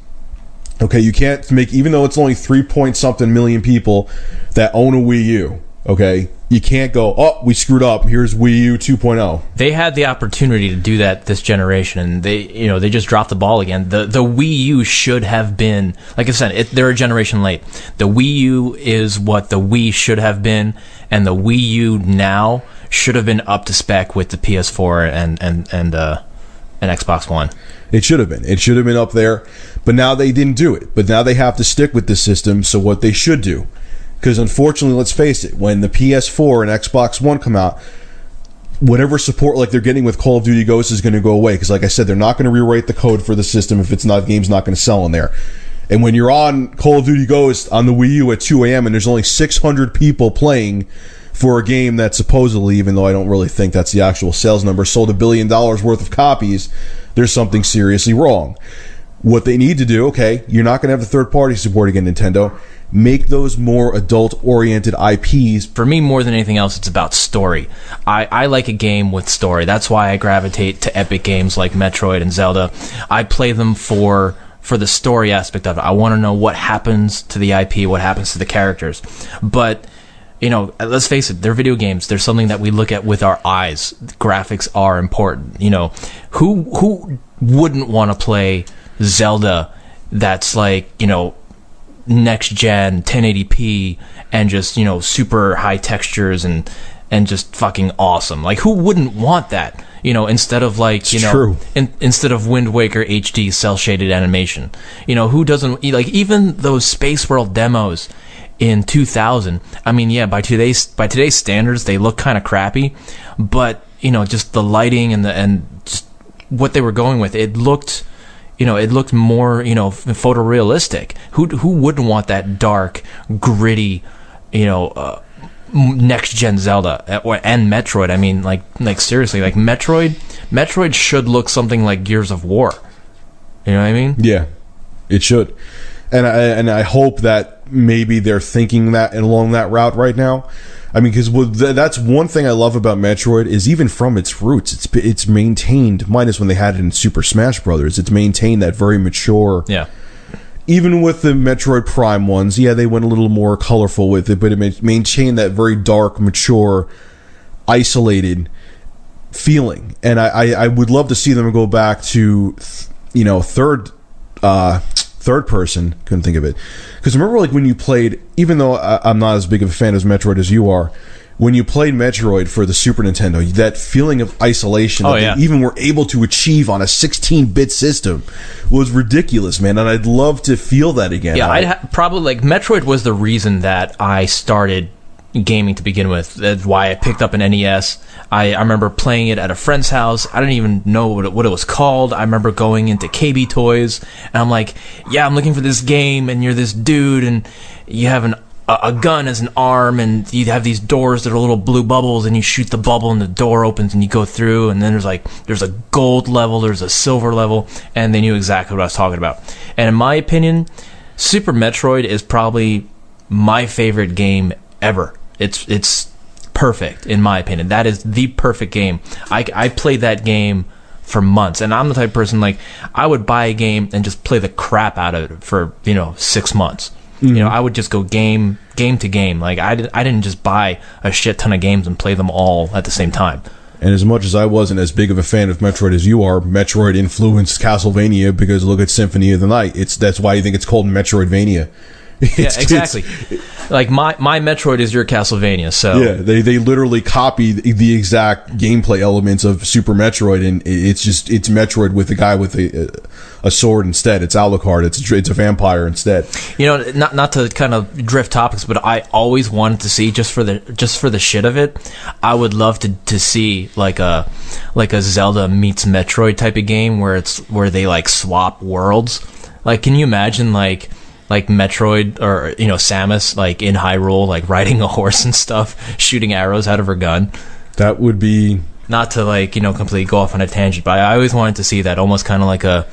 Okay, you can't make, even though it's only 3-point-something million people that own a Wii U, okay, you can't go, oh, we screwed up, here's Wii U 2.0. They had the opportunity to do that this generation, and they just dropped the ball again. The Wii U should have been, like I said, they're a generation late. The Wii U is what the Wii should have been, and the Wii U now should have been up to spec with the PS4 and Xbox One. It should have been. It should have been up there. But now they didn't do it. But now they have to stick with this system. So what they should do, because unfortunately, let's face it, when the PS4 and Xbox One come out, whatever support like they're getting with Call of Duty Ghosts is going to go away. Because like I said, they're not going to rewrite the code for the system if game's not going to sell in there. And when you're on Call of Duty Ghosts on the Wii U at 2 a.m. and there's only 600 people playing for a game that supposedly, even though I don't really think that's the actual sales number, sold $1 billion worth of copies, there's something seriously wrong. What they need to do, okay, you're not going to have the third-party support again, Nintendo. Make those more adult-oriented IPs. For me, more than anything else, it's about story. I like a game with story. That's why I gravitate to epic games like Metroid and Zelda. I play them for the story aspect of it. I want to know what happens to the IP, what happens to the characters. But, you know, let's face it, they're video games. They're something that we look at with our eyes. Graphics are important. You know, who wouldn't want to play Zelda that's like, you know, next gen 1080p and just, you know, super high textures and just fucking awesome? Like, who wouldn't want that? You know, instead of like, you know, instead of Wind Waker HD cell shaded animation. You know, who doesn't, like, even those Space World demos in 2000. I mean, yeah, by today's standards, they look kind of crappy, but you know, just the lighting and just what they were going with, it looked it looked more, photorealistic. Who wouldn't want that dark, gritty, next gen Zelda and Metroid? I mean, like seriously, like Metroid should look something like Gears of War. You know what I mean? Yeah, it should. And I hope that maybe they're thinking that along that route right now. I mean, because that's one thing I love about Metroid is even from its roots, it's maintained, minus when they had it in Super Smash Brothers, it's maintained that very mature. Yeah. Even with the Metroid Prime ones, yeah, they went a little more colorful with it, but it maintained that very dark, mature, isolated feeling. And I would love to see them go back to, third person, couldn't think of it, because remember, like, when you played, even though I'm not as big of a fan of Metroid as you are, when you played Metroid for the Super Nintendo, that feeling of isolation that they even were able to achieve on a 16-bit system was ridiculous, man, and I'd love to feel that again. Yeah, probably, like, Metroid was the reason that I started gaming to begin with. That's why I picked up an NES. I remember playing it at a friend's house. I didn't even know what it was called. I remember going into KB Toys, and I'm like, yeah, I'm looking for this game, and you're this dude, and you have a gun as an arm, and you have these doors that are little blue bubbles, and you shoot the bubble, and the door opens, and you go through, and then there's a gold level, there's a silver level, and they knew exactly what I was talking about. And in my opinion, Super Metroid is probably my favorite game ever. It's perfect, in my opinion. That is the perfect game. I played that game for months, and I'm the type of person, like, I would buy a game and just play the crap out of it for 6 months. Mm-hmm. I would just go game to game. Like, I didn't just buy a shit ton of games and play them all at the same time. And as much as I wasn't as big of a fan of Metroid as you are, Metroid influenced Castlevania, because look at Symphony of the Night. That's why you think it's called Metroidvania. Yeah, exactly. Like, my Metroid is your Castlevania, so... Yeah, they literally copy the exact gameplay elements of Super Metroid, and it's Metroid with a guy with a sword instead. It's Alucard. It's a vampire instead. Not to kind of drift topics, but I always wanted to see, just for the shit of it, I would love to see like a Zelda meets Metroid type of game where they like swap worlds. Like, can you imagine like Metroid or Samus like in Hyrule, like riding a horse and stuff, shooting arrows out of her gun? That would be, not to completely go off on a tangent, but I always wanted to see that, almost kind of like a,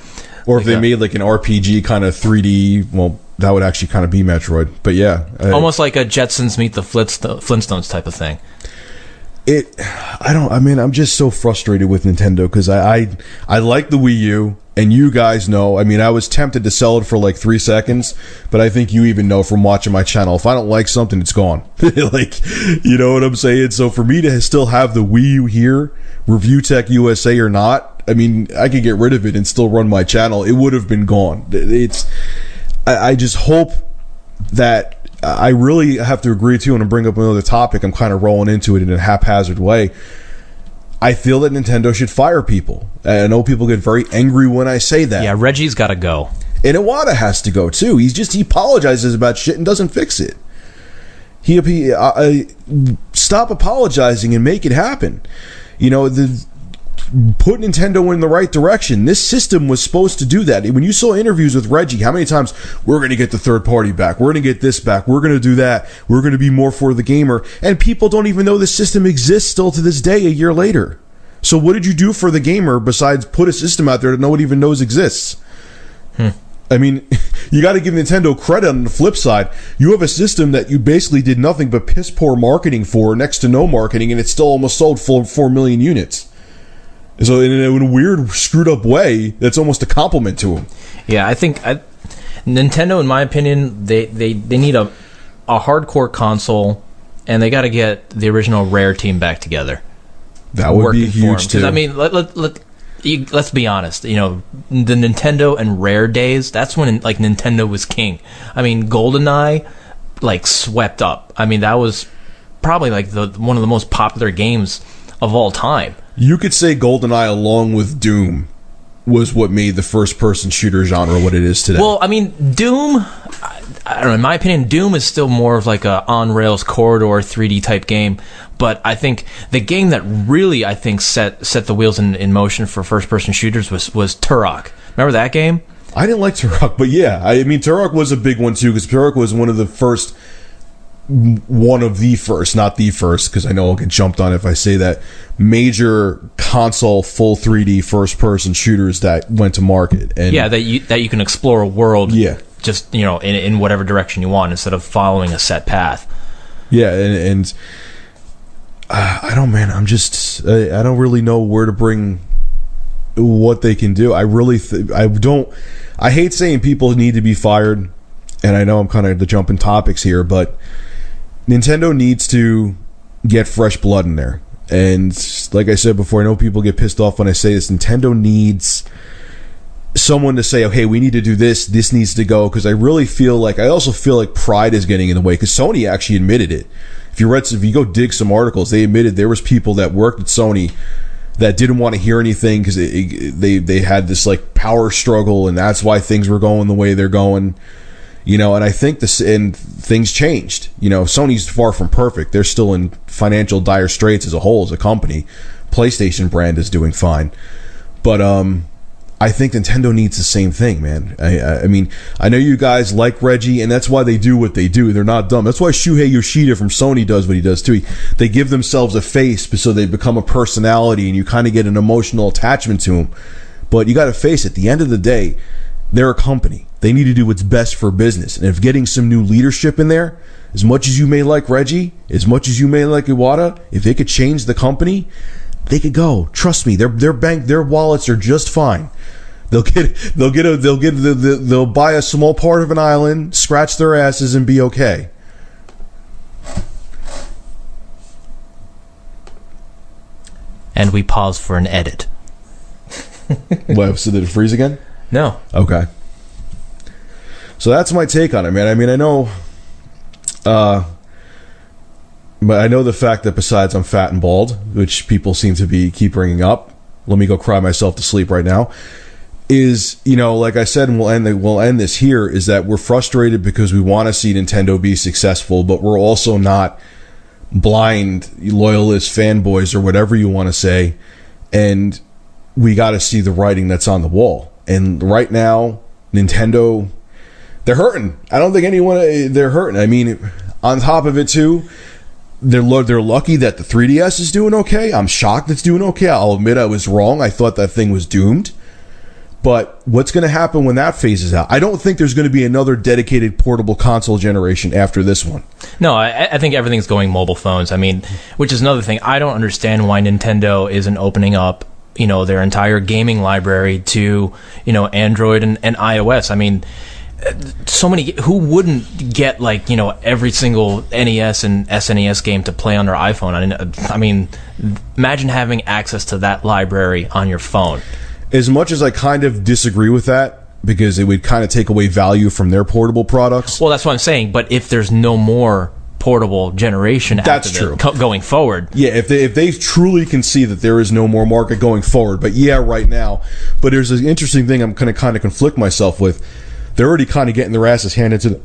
or if they made like an RPG kind of 3D, well, that would actually kind of be Metroid. But yeah, almost like a Jetsons meet the Flintstones type of thing. I'm just so frustrated with Nintendo, because I like the Wii U, and you guys know, I was tempted to sell it for like 3 seconds, but I think you even know from watching my channel, if I don't like something, it's gone. Like, you know what I'm saying? So for me to still have the Wii U here, Review Tech USA or not, I could get rid of it and still run my channel. It would have been gone. I just hope that, I really have to agree to, and to bring up another topic, I'm kind of rolling into it in a haphazard way. I feel that Nintendo should fire people. I know people get very angry when I say that. Yeah, Reggie's got to go. And Iwata has to go too. He apologizes about shit and doesn't fix it. Stop apologizing and make it happen. Put Nintendo in the right direction. This system was supposed to do that. When you saw interviews with Reggie, how many times, we're going to get the third party back, we're going to get this back, we're going to do that, we're going to be more for the gamer, and people don't even know the system exists still to this day, a year later. So what did you do for the gamer besides put a system out there that no one even knows exists? You got to give Nintendo credit on the flip side. You have a system that you basically did nothing but piss poor marketing for, next to no marketing, and it still almost sold 4 million units. So in a weird, screwed up way, that's almost a compliment to them. Yeah, I think Nintendo, in my opinion, they need a hardcore console, and they got to get the original Rare team back together. That would be huge too. Let's be honest. The Nintendo and Rare days, that's when Nintendo was king. GoldenEye swept up. That was probably one of the most popular games of all time. You could say GoldenEye, along with Doom, was what made the first-person shooter genre what it is today. Well, Doom, I don't know, in my opinion, Doom is still more of like a on-rails corridor 3D type game, but I think the game that really, set the wheels in motion for first-person shooters was Turok. Remember that game? I didn't like Turok, but yeah, I mean, Turok was a big one too, because Turok was one of the first, not the first, because I know I'll get jumped on if I say that, major console full 3D first person shooters that went to market. And yeah, that you can explore a world. Yeah. Just, you know, in whatever direction you want instead of following a set path. Yeah, and I don't, man. I don't really know where to bring what they can do. I really, I hate saying people need to be fired, and I know I'm kind of jumping topics here, but Nintendo needs to get fresh blood in there. And like I said before, I know people get pissed off when I say this. Nintendo needs someone to say, okay, we need to do this needs to go, because I also feel like pride is getting in the way, because Sony actually admitted it. If you go dig some articles, they admitted there was people that worked at Sony that didn't want to hear anything because they had this like power struggle, and that's why things were going the way they're going, you know. And I think things changed. You know, Sony's far from perfect. They're still in financial dire straits as a whole, as a company. PlayStation brand is doing fine, but I think Nintendo needs the same thing, man. I mean, I know you guys like Reggie, and that's why they do what they do. They're not dumb. That's why Shuhei Yoshida from Sony does what he does too. They give themselves a face so they become a personality, and you kind of get an emotional attachment to them. But you got to face it. At the end of the day, they're a company. They need to do what's best for business. And if getting some new leadership in there, as much as you may like Reggie, as much as you may like Iwata, if they could change the company, they could go. Trust me, their wallets are just fine. They'll buy a small part of an island, scratch their asses, and be okay. And we pause for an edit. What? So did it freeze again? No. Okay. So that's my take on it, man. I mean, I know, but I know the fact that besides I'm fat and bald, which people seem to keep bringing up. Let me go cry myself to sleep right now. Is, you know, like I said, and we'll end this here, is that we're frustrated because we want to see Nintendo be successful, but we're also not blind loyalist fanboys or whatever you want to say, and we got to see the writing that's on the wall. And right now, Nintendo, they're hurting. I don't think they're hurting. I mean, on top of it too, they're lucky that the 3DS is doing okay. I'm shocked it's doing okay. I'll admit I was wrong. I thought that thing was doomed. But what's going to happen when that phases out? I don't think there's going to be another dedicated portable console generation after this one. No, I think everything's going mobile phones. I mean, which is another thing. I don't understand why Nintendo isn't opening up, you know, their entire gaming library to, you know, Android and iOS. I mean, so many. Who wouldn't get, like, you know, every single NES and SNES game to play on their iPhone? I mean, imagine having access to that library on your phone. As much as I kind of disagree with that, because it would kind of take away value from their portable products. Well, that's what I'm saying. But if there's no more portable generation that's true. Going forward. Yeah, if they truly can see that there is no more market going forward. But yeah, right now. But there's an interesting thing I'm going to kind of conflict myself with. They're already kind of getting their asses handed to them.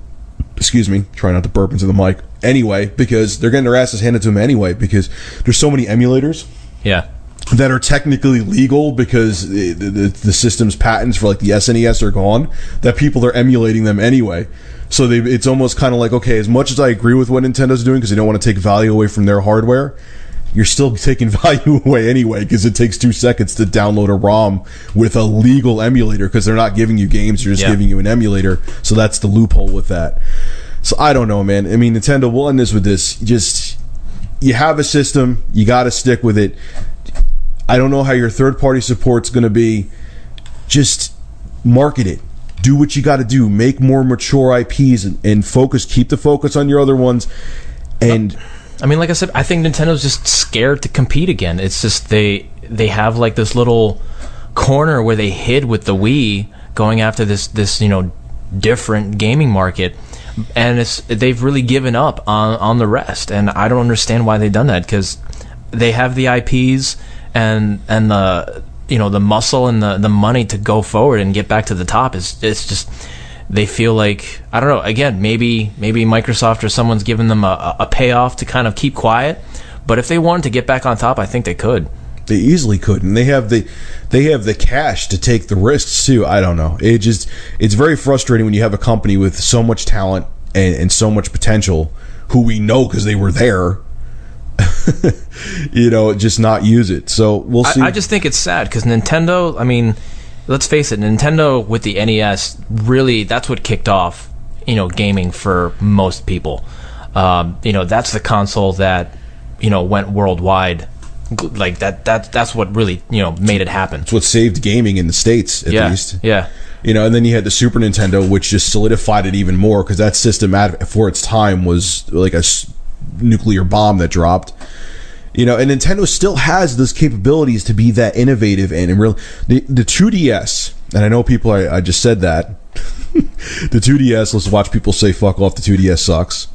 Excuse me, try not to burp into the mic. Anyway, because they're getting their asses handed to them anyway, because there's so many emulators. Yeah. That are technically legal because the system's patents for like the SNES are gone, that people are emulating them anyway. So it's almost kind of like, okay, as much as I agree with what Nintendo's doing because they don't want to take value away from their hardware, you're still taking value away anyway because it takes 2 seconds to download a ROM with a legal emulator because they're not giving you games, they're just giving you an emulator. So that's the loophole with that. So I don't know, man. I mean, Nintendo, we'll end this with this. Just, you have a system, you got to stick with it. I don't know how your third-party support's going to be. Just market it. Do what you got to do. Make more mature IPs and focus. Keep the focus on your other ones. And I mean, like I said, I think Nintendo's just scared to compete again. It's just they have like this little corner where they hid with the Wii, going after this you know, different gaming market, and they've really given up on the rest. And I don't understand why they've done that, because they have the IPs and the, you know, the muscle and the money to go forward and get back to the top. It's just, they feel like, I don't know, again, maybe Microsoft or someone's giving them a payoff to kind of keep quiet, but if they wanted to get back on top, I think they could. They easily could, and they have the cash to take the risks too. I don't know. It's very frustrating when you have a company with so much talent and so much potential, who we know because they were there, just not use it. So we'll see. I just think it's sad because Nintendo, I mean, let's face it, Nintendo with the NES, really, that's what kicked off, gaming for most people. That's the console that, went worldwide. Like that's what really, made it happen. It's what saved gaming in the States, at least. Yeah. And then you had the Super Nintendo, which just solidified it even more, because that system for its time was like a nuclear bomb that dropped. And Nintendo still has those capabilities to be that innovative and real. The 2DS, and I know people, I just said that. The 2DS, let's watch people say fuck off, the 2DS sucks.